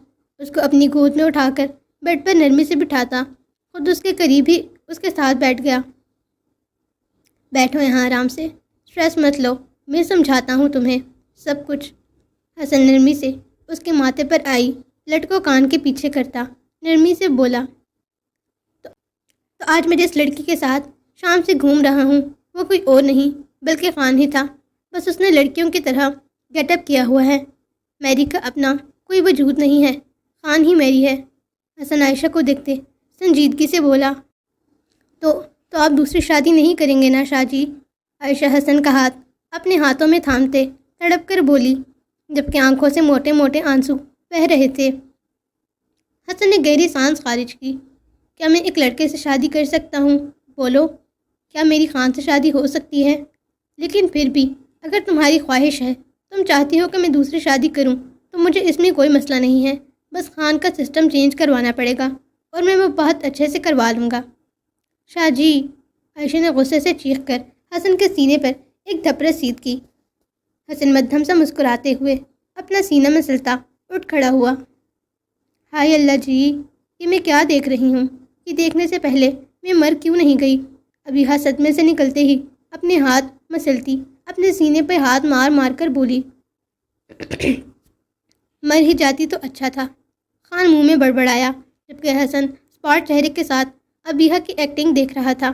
Speaker 1: اس کو اپنی گود میں اٹھا کر بیڈ پر نرمی سے بٹھاتا خود اس کے قریب ہی اس کے ساتھ بیٹھ گیا۔ بیٹھو یہاں آرام سے، اسٹریس مت لو، میں سمجھاتا ہوں تمہیں سب کچھ۔ حسن نرمی سے اس کے ماتھے پر آئی لٹ کو کان کے پیچھے کرتا نرمی سے بولا، تو آج میں جس لڑکی کے ساتھ شام سے گھوم رہا ہوں وہ کوئی اور نہیں بلکہ خان ہی تھا، بس اس نے لڑکیوں کی طرح گیٹ اپ کیا ہوا ہے۔ میری کا اپنا کوئی وجود نہیں ہے، خان ہی میری ہے۔ حسن عائشہ کو دیکھتے سنجیدگی سے بولا، تو آپ دوسری شادی نہیں کریں گے نا شاہ جی؟ عائشہ حسن کا ہاتھ اپنے ہاتھوں میں تھامتے تڑپ کر بولی، جبکہ آنکھوں سے موٹے موٹے آنسو بہہ رہے تھے۔ حسن نے گہری سانس خارج کی، کیا میں ایک لڑکے سے شادی کر سکتا ہوں؟ بولو، کیا میری خان سے شادی ہو سکتی ہے؟ لیکن پھر بھی اگر تمہاری خواہش ہے، تم چاہتی ہو کہ میں دوسری شادی کروں، تو مجھے اس میں کوئی مسئلہ نہیں ہے، بس خان کا سسٹم چینج کروانا پڑے گا، اور میں وہ بہت اچھے سے کروا لوں گا۔ شاہ جی، عائشہ نے غصے سے چیخ کر حسن کے سینے پر ایک دھپ رسید کی۔ حسن مدھم سا مسکراتے ہوئے اپنا سینہ مسلتا اٹھ کھڑا ہوا۔ ہائے اللہ جی، یہ میں کیا دیکھ رہی ہوں؟ یہ دیکھنے سے پہلے میں مر کیوں نہیں گئی؟ ابیہا صدمے سے نکلتے ہی اپنے ہاتھ مسلتی اپنے سینے پہ ہاتھ مار مار کر بولی، مر ہی جاتی تو اچھا تھا، خان منہ میں بڑبڑایا، جبکہ حسن اسپاٹ چہرے کے ساتھ ابیحہ کی ایکٹنگ دیکھ رہا تھا۔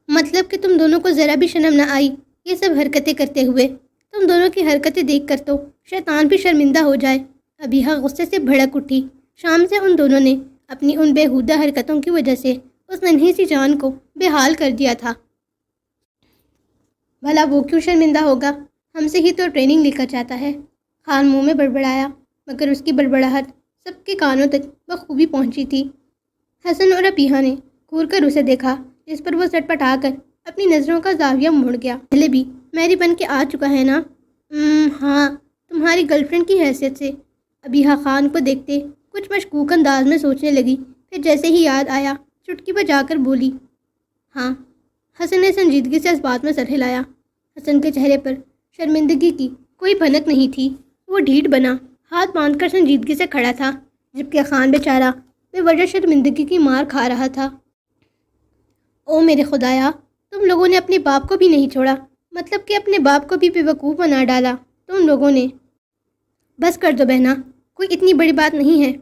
Speaker 1: مطلب کہ تم دونوں کو ذرا بھی شرم نہ آئی یہ سب حرکتیں کرتے ہوئے؟ تم دونوں کی حرکتیں دیکھ کر تو شیطان بھی شرمندہ ہو جائے۔ ابیحہ غصے سے بھڑک اٹھی۔ شام سے ان دونوں نے اپنی ان بےہودہ حرکتوں کی وجہ سے اس ننھی سی جان کو بے حال کر دیا تھا۔ بھلا وہ کیوں شرمندہ ہوگا؟ ہم سے ہی تو ٹریننگ لے کر جاتا ہے۔ خان منہ میں بڑبڑایا، مگر اس کی بڑبڑاہٹ سب کے کانوں تک بخوبی پہنچی تھی۔ حسن اور ابیحہ نے گھور کر اسے دیکھا، جس پر وہ سٹ پٹا کر اپنی نظروں کا زاویہ موڑ گیا۔ پہلے بھی میری بن کے آ چکا ہے نا؟ ہاں، تمہاری گرل فرینڈ کی حیثیت سے۔ ابیحہ خان کو دیکھتے کچھ مشکوک انداز میں سوچنے لگی، پھر جیسے ہی یاد آیا چٹکی بجا کر بولی، ہاں۔ حسن نے سنجیدگی سے اس بات میں سر ہلایا۔ حسن کے چہرے پر شرمندگی کی کوئی بھنک نہیں تھی۔ وہ ڈھیٹ بنا ہاتھ باندھ کر سنجیدگی سے کھڑا تھا، جبکہ خان بیچارہ بے وجہ شرمندگی کی مار کھا رہا تھا۔ او میرے خدایا، تم لوگوں نے اپنے باپ کو بھی نہیں چھوڑا، مطلب کہ اپنے باپ کو بھی بے وقوف بنا ڈالا تم لوگوں نے۔ بس کر دو بہنا، کوئی اتنی بڑی بات نہیں ہے،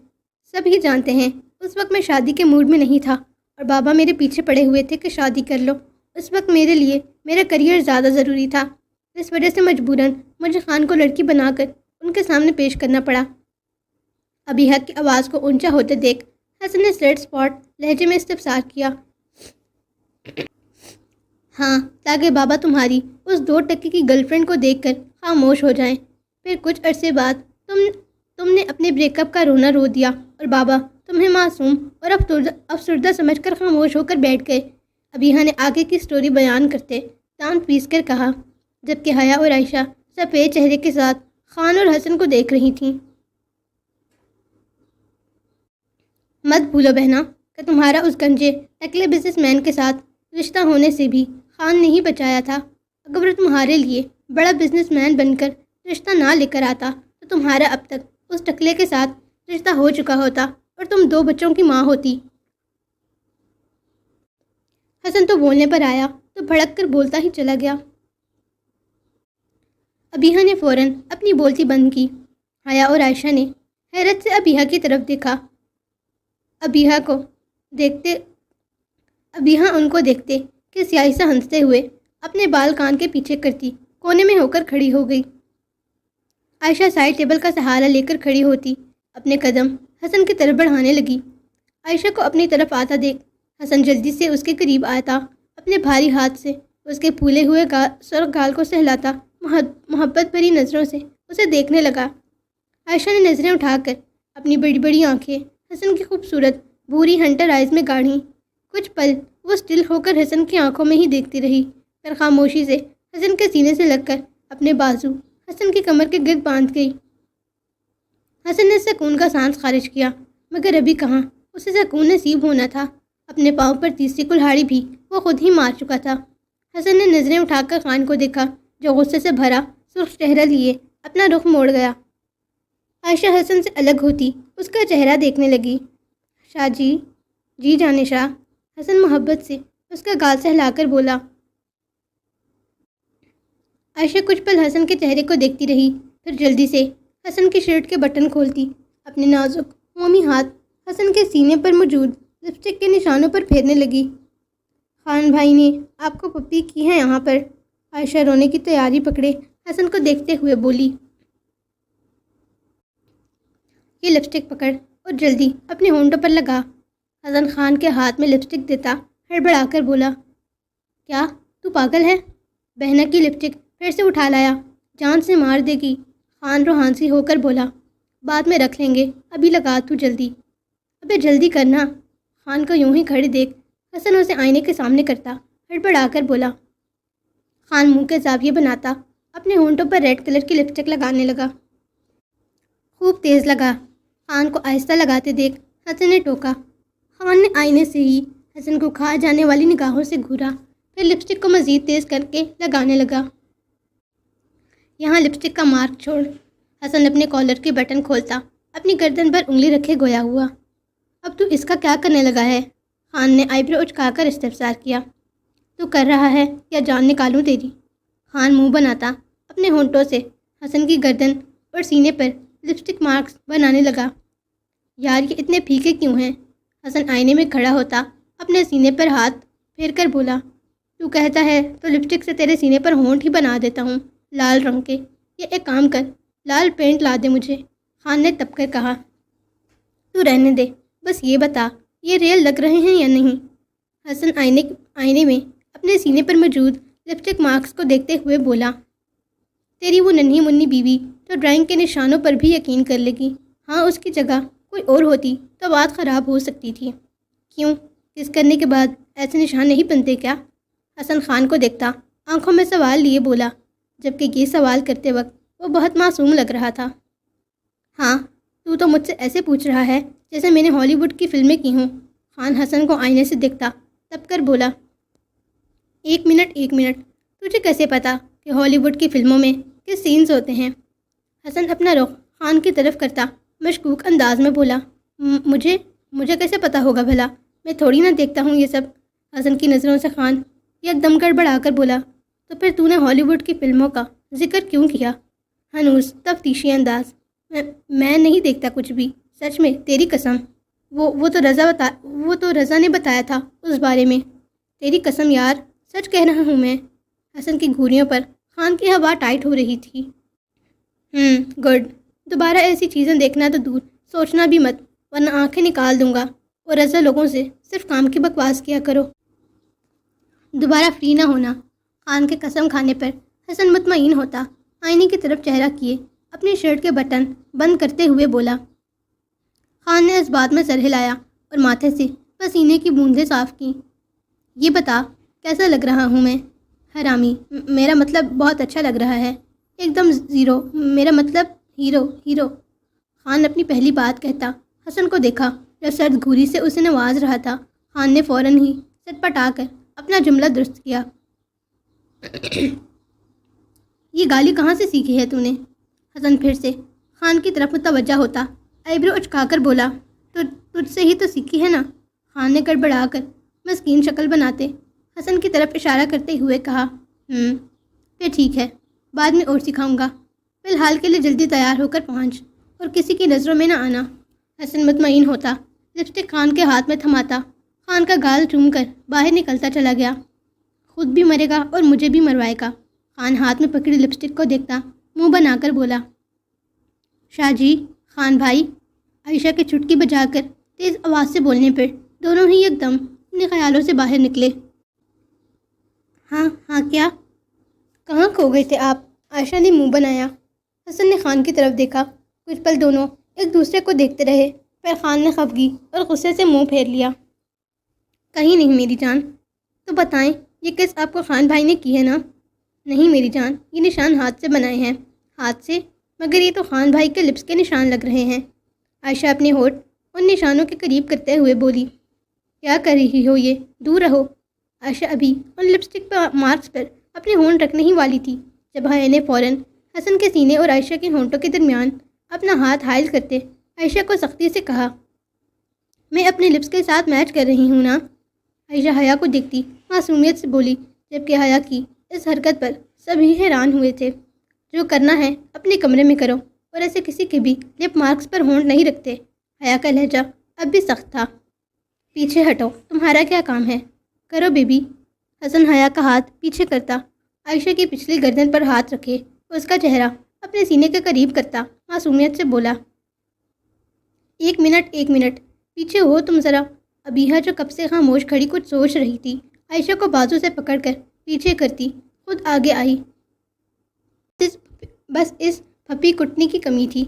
Speaker 1: سب ہی جانتے ہیں اس وقت میں شادی کے موڈ میں نہیں تھا اور بابا میرے پیچھے پڑے ہوئے تھے کہ شادی کر لو۔ اس وقت میرے لیے میرا کریئر زیادہ ضروری تھا، اس وجہ سے مجبوراً مجھے خان کو لڑکی بنا کر ان کے سامنے پیش کرنا پڑا۔ ابیحہ کی آواز کو اونچا ہوتے دیکھ حسن نے سلیٹ اسپاٹ لہجے میں استفسار کیا، ہاں، تاکہ بابا تمہاری اس 2 کی گرل فرینڈ کو دیکھ کر خاموش ہو جائیں۔ پھر کچھ عرصے بعد تم نے اپنے بریک اپ کا رونا رو دیا اور بابا تمہیں معصوم اور افسردہ سمجھ کر خاموش ہو کر بیٹھ گئے۔ ابیحہ نے آگے کی سٹوری بیان کرتے دانت پیس کر کہا، جبکہ حیا اور عائشہ سفید چہرے کے ساتھ خان اور حسن کو دیکھ رہی تھیں۔ مت بھولو بہنا کہ تمہارا اس گنجے ٹکلے بزنس مین کے ساتھ رشتہ ہونے سے بھی خان نے ہی بچایا تھا۔ اگر وہ تمہارے لیے بڑا بزنس مین بن کر رشتہ نہ لے کر آتا تو تمہارا اب تک اس ٹکلے کے ساتھ رشتہ ہو چکا ہوتا اور تم 2 بچوں کی ماں ہوتی۔ حسن تو بولنے پر آیا تو بھڑک کر بولتا ہی چلا گیا۔ ابیحہ نے فوراً اپنی بولتی بند کی۔ حیا اور عائشہ نے حیرت سے ابیحہ کی طرف دیکھا۔ ابیحہ ان کو دیکھتے کہ سیاہی سے ہنستے ہوئے اپنے بال کان کے پیچھے کرتی کونے میں ہو کر کھڑی ہو گئی۔ عائشہ سائڈ ٹیبل کا سہارا لے کر کھڑی ہوتی اپنے قدم حسن کی طرف بڑھانے لگی۔ عائشہ کو اپنی طرف آتا دیکھ حسن جلدی سے اس کے قریب آتا، اپنے بھاری ہاتھ سے اس کے پھولے ہوئے سرخ گال کو سہلاتا محبت بھری نظروں سے اسے دیکھنے لگا۔ عائشہ نے نظریں اٹھا کر اپنی بڑی بڑی آنکھیں حسن کی خوبصورت بھوری ہنٹر آئز میں گاڑیں۔ کچھ پل وہ سٹل ہو کر حسن کی آنکھوں میں ہی دیکھتی رہی، پھر خاموشی سے حسن کے سینے سے لگ کر اپنے بازو حسن کی کمر کے گرد باندھ گئی۔ حسن نے سکون کا سانس خارج کیا، مگر ابھی کہاں اسے سکون نصیب ہونا تھا۔ اپنے پاؤں پر تیسری کلہاڑی بھی وہ خود ہی مار چکا تھا۔ حسن نے نظریں اٹھا کر خان کو دیکھا، جو غصے سے بھرا سرخ چہرہ لیے اپنا رخ موڑ گیا۔ عائشہ حسن سے الگ ہوتی اس کا چہرہ دیکھنے لگی۔ شاہ جی جانے شاہ، حسن محبت سے اس کا گال سہلا کر بولا۔ عائشہ کچھ پل حسن کے چہرے کو دیکھتی رہی، پھر جلدی سے حسن کی شرٹ کے بٹن کھولتی اپنے نازک مومی ہاتھ حسن کے سینے پر موجود لپسٹک کے نشانوں پر پھیرنے لگی۔ خان بھائی نے آپ کو پپی کی ہے یہاں پر۔ عائشہ رونے کی تیاری پکڑے حسن کو دیکھتے ہوئے بولی، یہ لپسٹک پکڑ اور جلدی اپنے ہونٹوں پر لگا۔ حسن خان کے ہاتھ میں لپسٹک دیتا ہڑبڑا کر بولا، کیا تو پاگل ہے؟ بہنا کی لپسٹک پھر سے اٹھا لایا، جان سے مار دے گی۔ خان روحانسی ہو کر بولا، بعد میں رکھ لیں گے، ابھی لگا تو جلدی۔ ابے جلدی کرنا۔ خان کو یوں ہی کھڑے دیکھ حسن اسے آئینے کے سامنے کرتا ہڑبڑا کر بولا۔ خان منہ کے زاویے بناتا اپنے ہونٹوں پر ریڈ کلر کی لپسٹک لگانے لگا۔ خوب تیز لگا۔ خان کو آہستہ لگاتے دیکھ حسن نے ٹوکا۔ خان نے آئینے سے ہی حسن کو کھا جانے والی نگاہوں سے گھورا، پھر لپسٹک کو مزید تیز کر کے لگانے لگا۔ یہاں لپسٹک کا مارک چھوڑ۔ حسن اپنے کالر کے بٹن کھولتا اپنی گردن پر انگلی رکھے گویا ہوا۔ اب تو اس کا کیا کرنے لگا ہے؟ خان نے آئی برو اچکا کر استفسار کیا۔ تو کر رہا ہے یا جان نکالوں تیری؟ خان منہ بناتا اپنے ہونٹوں سے حسن کی گردن اور سینے پر لپسٹک مارکس بنانے لگا۔ یار یہ اتنے پھیکے کیوں ہیں؟ حسن آئینے میں کھڑا ہوتا اپنے سینے پر ہاتھ پھیر کر بولا، تو کہتا ہے تو لپسٹک سے تیرے سینے پر ہونٹ ہی بنا دیتا ہوں، لال رنگ کے۔ یہ ایک کام کر، لال پینٹ لا دے مجھے، خان نے تب کر کہا۔ تو رہنے دے، بس یہ بتا یہ ریل لگ رہے ہیں یا نہیں؟ حسن آئینے میں اپنے سینے پر موجود لپسٹک مارکس کو دیکھتے ہوئے بولا، تیری وہ ننھی منی بیوی تو ڈرائنگ کے نشانوں پر بھی یقین کر لے گی، ہاں اس کی جگہ کوئی اور ہوتی تو بات خراب ہو سکتی تھی۔ کیوں؟ کس کرنے کے بعد ایسے نشان نہیں بنتے کیا؟ حسن خان کو دیکھتا آنکھوں میں سوال لیے بولا، جبکہ یہ سوال کرتے وقت وہ بہت معصوم لگ رہا تھا۔ ہاں، تو مجھ سے ایسے پوچھ رہا ہے جیسے میں نے ہالی ووڈ کی فلمیں کی ہوں۔ خان حسن کو آئینے سے دیکھتا تب کر بولا، ایک منٹ، تجھے کیسے پتا کہ ہالی ووڈ کی فلموں میں کس سینز ہوتے ہیں؟ حسن اپنا رخ خان کی طرف کرتا مشکوک انداز میں بولا، مجھے کیسے پتا ہوگا بھلا، میں تھوڑی نہ دیکھتا ہوں یہ سب۔ حسن کی نظروں سے خان ایک دم گڑبڑا کر بولا، تو پھر تو نے ہالی ووڈ کی فلموں کا ذکر کیوں کیا؟ ہنوز تفتیشی انداز، میں نہیں دیکھتا کچھ بھی، سچ میں تیری قسم۔ وہ تو رضا نے بتایا تھا اس بارے میں۔ تیری قسم یار، سچ کہہ رہا ہوں میں۔ حسن کی گھوریوں پر خان کی ہوا ٹائٹ ہو رہی تھی۔ گڈ، دوبارہ ایسی چیزیں دیکھنا تو دور، سوچنا بھی مت، ورنہ آنکھیں نکال دوں گا۔ اور رضا لوگوں سے صرف کام کی بکواس کیا کرو۔ دوبارہ فری نہ ہونا۔ خان کے قسم کھانے پر حسن مطمئن ہوتا آئینے کی طرف چہرہ کیے اپنی شرٹ کے بٹن بند کرتے ہوئے بولا۔ خان نے اس بات میں سر ہلایا اور ماتھے سے پسینے کی بوندیں صاف کیں۔ یہ بتا کیسا لگ رہا ہوں میں؟ حرامی، میرا مطلب بہت اچھا لگ رہا ہے، ایک دم زیرو، میرا مطلب ہیرو۔ خان اپنی پہلی بات کہتا حسن کو دیکھا جو سرد گھوری سے اسے نواز رہا تھا۔ خان نے فوراً ہی چٹپٹا کر اپنا جملہ درست کیا، یہ گالی کہاں سے سیکھی ہے تو نے؟ حسن پھر سے خان کی طرف متوجہ ہوتا آئیبرو اچکا کر بولا، تو تجھ سے ہی تو سیکھی ہے نا؟ خان نے گڑبڑا کر مسکین شکل بناتے حسن کی طرف اشارہ کرتے ہوئے کہا، پھر ٹھیک ہے، بعد میں اور سکھاؤں گا، فی الحال کے لیے جلدی تیار ہو کر پہنچ اور کسی کی نظروں میں نہ آنا۔ حسن مطمئن ہوتا لپسٹک خان کے ہاتھ میں تھماتا خان کا گال چوم کر باہر نکلتا چلا گیا۔ خود بھی مرے گا اور مجھے بھی مروائے گا۔ خان ہاتھ میں پکڑی لپسٹک کو دیکھتا منہ بنا کر بولا، شاہ جی، خان بھائی۔ عائشہ کی چٹکی بجا کر تیز آواز سے بولنے پر دونوں ہی ایک دم اپنے خیالوں سے باہر نکلے۔ ہاں کیا؟ کہاں کھو گئے تھے آپ؟ عائشہ نے منہ بنایا۔ حسن نے خان کی طرف دیکھا، کچھ پل دونوں ایک دوسرے کو دیکھتے رہے، پھر خان نے خفگی اور غصے سے منہ پھیر لیا۔ کہیں نہیں میری جان، تو بتائیں یہ کس آپ کو خان بھائی نے کی ہے نا؟ نہیں میری جان، یہ نشان ہاتھ سے بنائے ہیں۔ ہاتھ سے؟ مگر یہ تو خان بھائی کے لپس کے نشان لگ رہے ہیں۔ عائشہ اپنے ہونٹ ان نشانوں کے قریب کرتے ہوئے بولی، کیا کر رہی ہو یہ؟ دور رہو۔ عائشہ ابھی ان لپسٹک مارکس پر اپنے ہونٹ رکھنے ہی والی تھی جب حیا نے فوراً حسن کے سینے اور عائشہ کے ہونٹوں کے درمیان اپنا ہاتھ حائل کرتے عائشہ کو سختی سے کہا، میں اپنے لپس کے ساتھ میچ کر رہی ہوں نا؟ عائشہ حیا کو دیکھتی معصومیت سے بولی، جبکہ حیا کی اس حرکت پر سبھی حیران ہوئے تھے۔ جو کرنا ہے اپنے کمرے میں کرو، اور ایسے کسی کے بھی لپ مارکس پر ہونٹ نہیں رکھتے۔ حیا کا لہجہ اب بھی سخت تھا۔ پیچھے ہٹو، تمہارا کیا کام ہے؟ کرو بیبی۔ حسن حیا کا ہاتھ پیچھے کرتا عائشہ کی پچھلی گردن پر ہاتھ رکھے اس کا چہرہ اپنے سینے کے قریب کرتا معصومیت سے بولا، ایک منٹ، پیچھے ہو تم ذرا۔ ابیہا جو کب سے خاموش کھڑی کچھ سوچ رہی تھی، عائشہ کو بازو سے پکڑ کر پیچھے کرتی خود آگے آئی۔ بس اس پھپھی کٹنی کی کمی تھی۔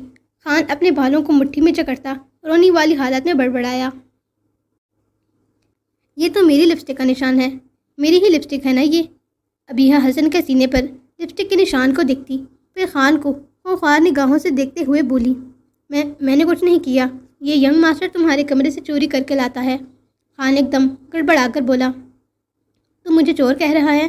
Speaker 1: خان اپنے بالوں کو مٹھی میں جکڑتا رونی والی حالت میں بڑبڑایا، یہ تو میری لپسٹک کا نشان ہے، میری ہی لپسٹک ہے نا یہ؟ ابیہا حسن کے سینے پر لپسٹک کے نشان کو دیکھتی پھر خان کو خوار نگاہوں سے دیکھتے ہوئے بولی، میں نے کچھ نہیں کیا، یہ ینگ ماسٹر تمہارے کمرے سے چوری کر کے لاتا ہے۔ خان ایک دم گڑبڑا کر بولا، تو مجھے چور کہہ رہا ہے؟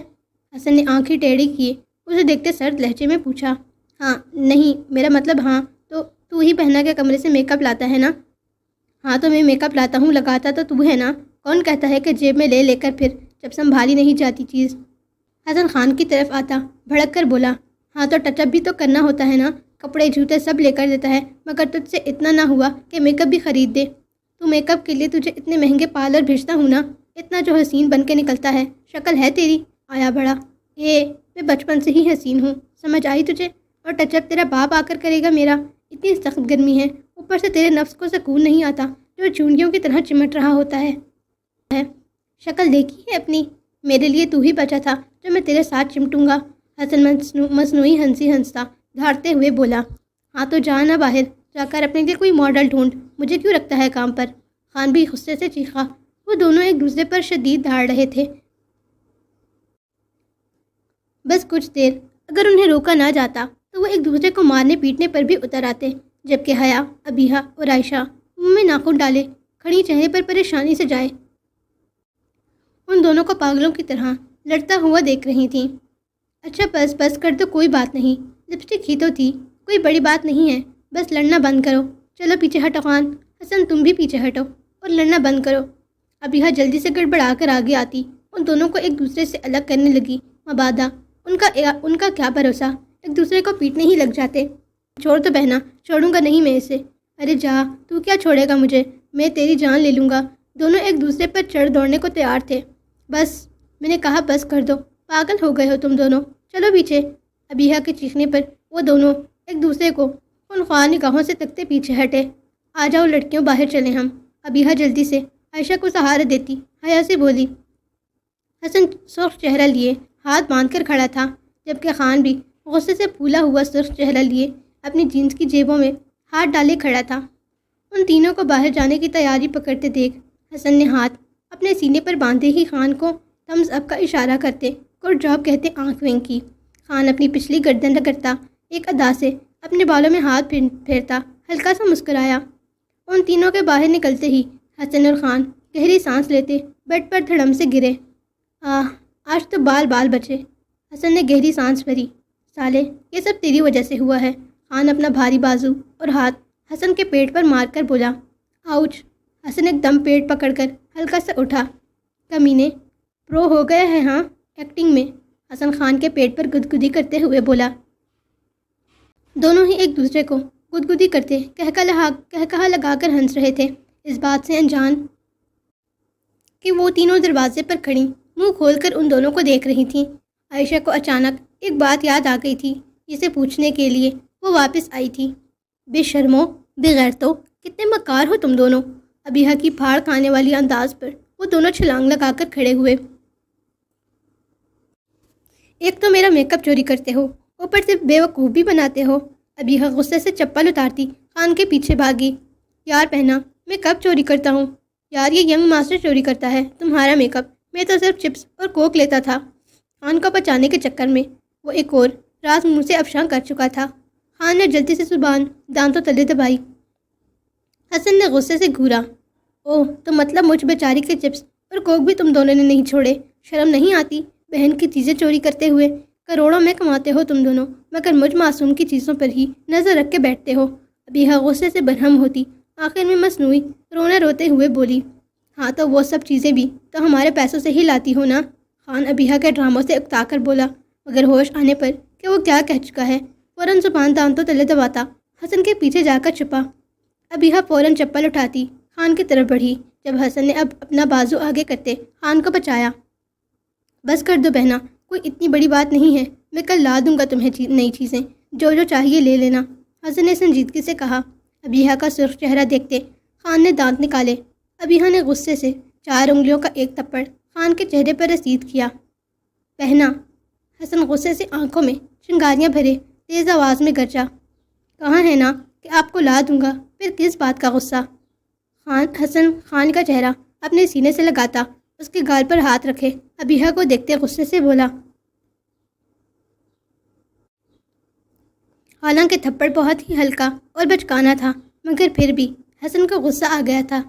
Speaker 1: حسن نے آنکھیں ٹیڑھی کیے اسے دیکھتے سرد لہجے میں پوچھا، ہاں نہیں، میرا مطلب ہاں، تو ہی پہنا کے کمرے سے میک اپ لاتا ہے نا؟ ہاں تو میں میک اپ لاتا ہوں، لگاتا تو ہے نا؟ کون کہتا ہے کہ جیب میں لے کر پھر جب سنبھالی نہیں جاتی چیز؟ حسن خان کی طرف آتا بھڑک کر بولا، ہاں تو ٹچ اپ بھی تو کرنا ہوتا ہے نا، کپڑے جوتے سب لے کر دیتا ہے، مگر تجھ سے اتنا نہ ہوا کہ میک اپ بھی خرید دے۔ تو میک اپ کے لیے تجھے اتنے مہنگے پارلر بھیجتا ہوں نا، اتنا جو حسین بن کے نکلتا ہے، شکل ہے تیری آیا بڑا۔ میں بچپن سے ہی حسین ہوں، سمجھ آئی تجھے؟ اور ٹچ اپ تیرا باپ آ کر کرے گا میرا؟ اتنی سخت گرمی ہے، اوپر سے تیرے نفس کو سکون نہیں آتا جو چونڈیوں کی طرح چمٹ رہا ہوتا ہے۔ شکل دیکھی ہے اپنی؟ میرے لیے تو ہی بچا تھا جو میں تیرے ساتھ چمٹوں گا۔ حسن مصنوعی ہنسی ہنستا دھاڑتے ہوئے بولا، ہاں تو جا نہ باہر جا کر اپنے لیے کوئی ماڈل ڈھونڈ، مجھے کیوں رکھتا ہے کام پر؟ خان بھی غصے سے چیخا۔ وہ دونوں ایک دوسرے پر شدید دھاڑ رہے تھے۔ بس کچھ دیر اگر انہیں روکا نہ جاتا تو وہ ایک دوسرے کو مارنے پیٹنے پر بھی اتر آتے، جبکہ حیا، ابیحہ اور عائشہ منہ میں ناخن ڈالے کھڑی چہرے پر پریشانی سے جائے ان دونوں کو پاگلوں کی طرح لڑتا ہوا دیکھ رہی تھیں۔ اچھا بس کر دو، کوئی بات نہیں، لپسٹک ہی تو تھی، کوئی بڑی بات نہیں ہے، بس لڑنا بند کرو۔ چلو پیچھے ہٹو خان، حسن تم بھی پیچھے ہٹو اور لڑنا بند کرو۔ ابیحہ جلدی سے گڑبڑا کر آگے آتی ان دونوں کو ایک دوسرے سے الگ کرنے لگی۔ مبادہ ان کا کیا بھروسہ، ایک دوسرے کو پیٹنے ہی لگ جاتے۔ چھوڑ تو بہنا، چھوڑوں گا نہیں میں اسے۔ ارے جا، تو کیا چھوڑے گا مجھے، میں تیری جان لے لوں گا۔ دونوں ایک دوسرے پر چڑھ دوڑنے کو تیار تھے۔ بس، میں نے کہا بس کر دو، پاگل ہو گئے ہو تم دونوں، چلو پیچھے۔ ابیحہ کے چیخنے پر وہ دونوں ایک دوسرے کو خونخوار نگاہوں سے تکتے پیچھے ہٹے۔ آ جاؤ لڑکیوں، باہر چلیں ہم۔ ابیحہ جلدی سے عائشہ کو سہارا دیتی حیا سے بولی۔ حسن سرخ چہرہ لیے ہاتھ باندھ کر کھڑا تھا، جبکہ خان بھی غصے سے پھولا ہوا سرخ چہرہ لیے اپنی جینس کی جیبوں میں ہاتھ ڈالے کھڑا تھا۔ ان تینوں کو باہر جانے کی تیاری پکڑتے دیکھ حسن نے ہاتھ اپنے سینے پر باندھے ہی خان کو تھمز اپ کا اشارہ کرتے گڈ جاب کہتے آنکھ وینکی۔ خان اپنی پچھلی گردن رگڑتا ایک ادا سے اپنے بالوں میں ہاتھ پھیرتا ہلکا سا مسکرایا۔ ان تینوں کے باہر نکلتے ہی حسن اور خان گہری سانس لیتے بیڈ پر دھڑم سے گرے۔ آج تو بال بچے۔ حسن نے گہری سانس بھری۔ سالے، یہ سب تیری وجہ سے ہوا ہے۔ خان اپنا بھاری بازو اور ہاتھ حسن کے پیٹ پر مار کر بولا۔ آؤچ۔ حسن ایک دم پیٹ پکڑ کر ہلکا سا اٹھا۔ کمینے، پرو ہو گیا ہے ہاں ایکٹنگ میں؟ حسن خان کے پیٹ پر گدگدی کرتے ہوئے بولا۔ دونوں ہی ایک دوسرے کو گدگدی کرتے کہکہا لگا کر ہنس رہے تھے، اس بات سے انجان کہ وہ تینوں دروازے پر کھڑی منہ کھول کر ان دونوں کو دیکھ رہی تھیں۔ عائشہ کو اچانک ایک بات یاد آ گئی تھی جسے پوچھنے کے لیے وہ واپس آئی تھی۔ بے شرمو، بے غیرتو، کتنے مکار ہو تم دونوں۔ ابیحہ کی پھاڑ کھانے والی انداز پر وہ دونوں چھلانگ لگا کر کھڑے ہوئے۔ ایک تو میرا میک اپ چوری کرتے ہو، اوپر سے بے وقوف بھی بناتے ہو۔ ابیحہ غصے سے چپل اتارتی خان کے پیچھے بھاگی۔ یار پہنا، میں کب چوری کرتا ہوں؟ یار یہ ینگ ماسٹر چوری کرتا ہے تمہارا میک اپ، میں تو صرف چپس اور کوک لیتا تھا۔ خان کو بچانے کے چکر میں وہ ایک اور راز منہ سے افشاں کر چکا تھا۔ خان نے جلدی سے زبان دانتوں تلے دبائی۔ حسن نے غصے سے گھورا۔ اوہ، تو مطلب مجھ بیچاری کے چپس اور کوک بھی تم دونوں نے نہیں چھوڑے؟ شرم نہیں آتی بہن کی چیزیں چوری کرتے ہوئے؟ کروڑوں میں کماتے ہو تم دونوں، مگر مجھ معصوم کی چیزوں پر ہی نظر رکھ کے بیٹھتے ہو۔ ابیحہ غصے سے برہم ہوتی آخر میں مصنوعی روتے ہوئے بولی۔ ہاں تو وہ سب چیزیں بھی تو ہمارے پیسوں سے ہی لاتی ہو نا؟ خان ابیحہ کے ڈراموں سے اکتا کر بولا، مگر ہوش آنے پر کہ وہ کیا کہہ چکا ہے فوراً زبان دانتوں تلے دباتا حسن کے پیچھے جا کر چھپا۔ ابیحہ فوراً چپل اٹھاتی خان کی طرف بڑھی، جب حسن نے اب اپنا بازو آگے کرتے خان کو بچایا۔ بس کر دو بہنا، کوئی اتنی بڑی بات نہیں ہے، میں کل لا دوں گا تمہیں نئی چیزیں، جو چاہیے لے لینا، حسن نے سنجیدگی سے کہا۔ ابیحہ کا سرخ چہرہ دیکھتے خان نے دانت نکالے۔ ابیحہ نے غصے سے 4 انگلیوں کا ایک تھپڑ خان کے چہرے پر رسید کیا۔ بہنا، حسن غصے سے آنکھوں میں چنگاریاں بھرے تیز آواز میں گرجا۔ کہاں ہے نا کہ آپ کو لا دوں گا، پھر کس بات کا غصہ؟ حسن خان کا چہرہ اپنے سینے سے لگاتا اس کے گال پر ہاتھ رکھے ابیحہ کو دیکھتے غصے سے بولا۔ حالانکہ تھپڑ بہت ہی ہلکا اور بچکانا تھا، مگر پھر بھی حسن کو غصہ آ گیا تھا۔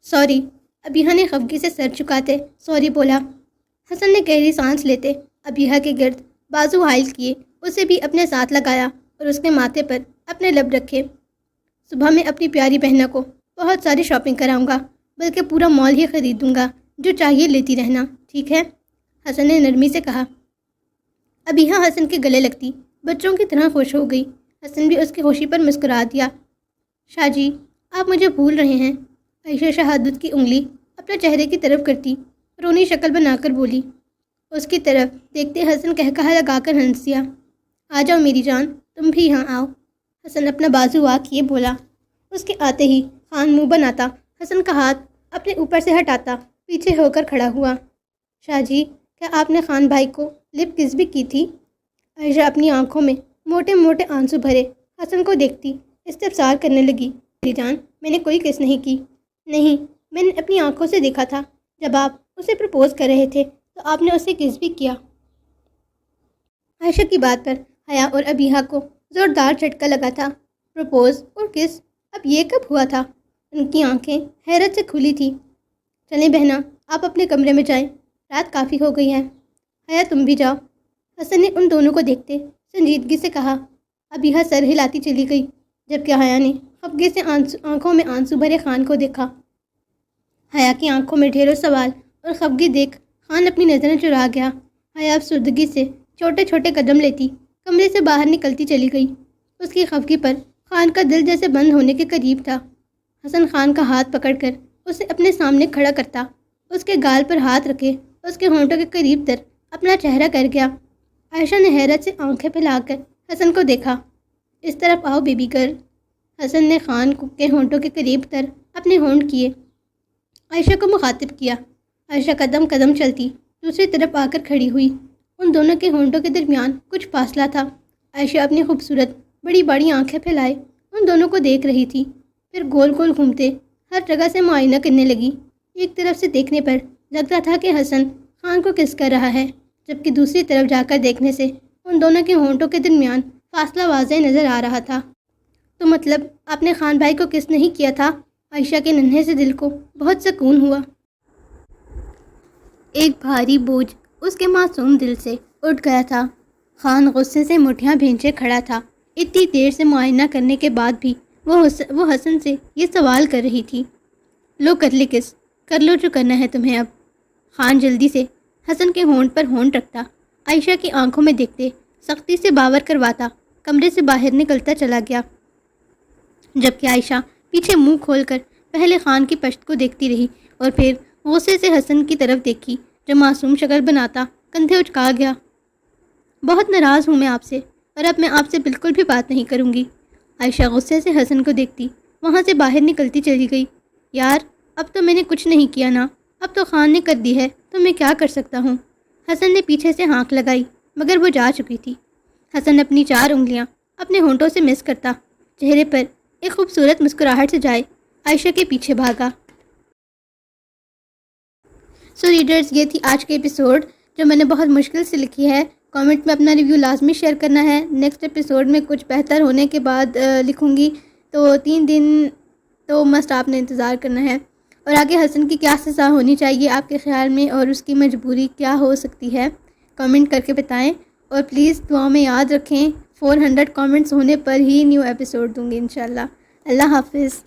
Speaker 1: سوری، ابیحہ نے خفگی سے سر چکاتے سوری بولا۔ حسن نے گہری سانس لیتے ابیحہ کے گرد بازو حائل کیے، اسے بھی اپنے ساتھ لگایا اور اس کے ماتھے پر اپنے لب رکھے۔ صبح میں اپنی پیاری بہنوں کو بہت ساری شاپنگ کراؤں گا، بلکہ پورا مال ہی خرید دوں گا، جو چاہیے لیتی رہنا، ٹھیک ہے؟ حسن نے نرمی سے کہا۔ ابیحا حسن کے گلے لگتی بچوں کی طرح خوش ہو گئی۔ حسن بھی اس کی خوشی پر مسکرا دیا۔ شاہ جی، آپ مجھے بھول رہے ہیں، عائشہ شہادت کی انگلی اپنے چہرے کی طرف کرتی رونی شکل بنا کر بولی۔ اس کی طرف دیکھتے حسن کہا لگا کر ہنس دیا۔ آ جاؤ میری جان، تم بھی یہاں آؤ، حسن اپنا بازو آ کیے بولا۔ اس کے آتے ہی خان منہ بناتا حسن کا ہاتھ اپنے اوپر سے ہٹاتا پیچھے ہو کر کھڑا ہوا۔ شاہ جی، کیا آپ نے خان بھائی کو لپ کس بھی کی تھی؟ عائشہ اپنی آنکھوں میں موٹے موٹے آنسو بھرے حسن کو دیکھتی استفسار کرنے لگی۔ میری جان، میں نے کوئی کس نہیں کی۔ نہیں، میں نے اپنی آنکھوں سے دیکھا تھا، جب آپ اسے پرپوز کر رہے تھے تو آپ نے اسے کس بھی کیا۔ عائشہ کی بات پر حیا اور ابیحا کو زوردار جھٹکا لگا تھا۔ پرپوز اور کس، اب یہ کب ہوا تھا؟ ان کی آنکھیں حیرت سے کھلی تھی۔ چلیں بہنا، آپ اپنے کمرے میں جائیں، رات کافی ہو گئی ہے۔ حیا تم بھی جاؤ، حسن نے ان دونوں کو دیکھتے سنجیدگی سے کہا۔ ابیحا سر ہلاتی چلی گئی، جبکہ حیا نے خفگی سے آنکھوں میں آنسو بھرے خان کو دیکھا۔ حیا کی آنکھوں میں ڈھیروں سوال اور خفگی دیکھ خان اپنی نظریں چرا گیا۔ حیا افسردگی سے چھوٹے چھوٹے قدم لیتی کمرے سے باہر نکلتی چلی گئی۔ اس کی خفگی پر خان کا دل جیسے بند ہونے کے قریب تھا۔ حسن خان کا ہاتھ پکڑ کر اسے اپنے سامنے کھڑا کرتا، اس کے گال پر ہاتھ رکھے اس کے ہونٹوں کے قریب تر اپنا چہرہ کر گیا۔ عائشہ نے حیرت سے آنکھیں پھیلا کر حسن کو دیکھا۔ اس طرف آؤ بیبی گرل، حسن نے خان کے ہونٹوں کے قریب تر اپنے ہونٹ کیے، عائشہ کو مخاطب کیا۔ عائشہ قدم قدم چلتی دوسری طرف آ کر کھڑی ہوئی۔ ان دونوں کے ہونٹوں کے درمیان کچھ فاصلہ تھا۔ عائشہ اپنی خوبصورت بڑی بڑی آنکھیں پھیلائے ان دونوں کو دیکھ رہی تھی، پھر گول گول گھومتے ہر جگہ سے معائنہ کرنے لگی۔ ایک طرف سے دیکھنے پر لگ رہا تھا کہ حسن خان کو کس کر رہا ہے، جبکہ دوسری طرف جا کر دیکھنے سے ان دونوں کے ہونٹوں کے درمیان فاصلہ واضح نظر آ رہا تھا۔ تو مطلب آپ نے خان بھائی کو کس نہیں کیا تھا؟ عائشہ کے ننھے سے دل کو بہت سکون ہوا۔ ایک بھاری بوجھ اس کے معصوم دل سے اٹھ گیا تھا۔ خان غصے سے مٹھیاں بھینچے کھڑا تھا۔ اتنی دیر سے معائنہ کرنے کے بعد بھی وہ حسن سے یہ سوال کر رہی تھی۔ لو کر لے کس، کر لو جو کرنا ہے تمہیں اب۔ خان جلدی سے حسن کے ہونٹ پر ہونٹ رکھتا، عائشہ کی آنکھوں میں دیکھتے سختی سے باور کرواتا کمرے سے باہر نکلتا چلا گیا، جبکہ عائشہ پیچھے منہ کھول کر پہلے خان کی پشت کو دیکھتی رہی اور پھر غصے سے حسن کی طرف دیکھی جو معصوم شکل بناتا کندھے اچکا گیا۔ بہت ناراض ہوں میں آپ سے، اور اب میں آپ سے بالکل بھی بات نہیں کروں گی۔ عائشہ غصے سے حسن کو دیکھتی وہاں سے باہر نکلتی چلی گئی۔ یار، اب تو میں نے کچھ نہیں کیا نا، اب تو خان نے کر دی ہے تو میں کیا کر سکتا ہوں؟ حسن نے پیچھے سے ہانک لگائی مگر وہ جا چکی تھی۔ حسن اپنی 4 انگلیاں اپنے ہونٹوں سے مس کرتا چہرے پر ایک خوبصورت مسکراہٹ سے جائے عائشہ کے پیچھے بھاگا۔ سو ریڈرز، یہ تھی آج کے ایپیسوڈ جو میں نے بہت مشکل سے لکھی ہے۔ کامنٹ میں اپنا ریویو لازمی شیئر کرنا ہے۔ نیکسٹ ایپیسوڈ میں کچھ بہتر ہونے کے بعد لکھوں گی، تو 3 دن تو مسٹ آپ نے انتظار کرنا ہے۔ اور آگے حسن کی کیا سزا ہونی چاہیے آپ کے خیال میں، اور اس کی مجبوری کیا ہو سکتی ہے، کامنٹ کر کے بتائیں۔ اور پلیز دعا میں یاد رکھیں 400 کامنٹس ہونے پر ہی نیو ایپیسوڈ دوں گی انشاءاللہ۔ اللہ حافظ۔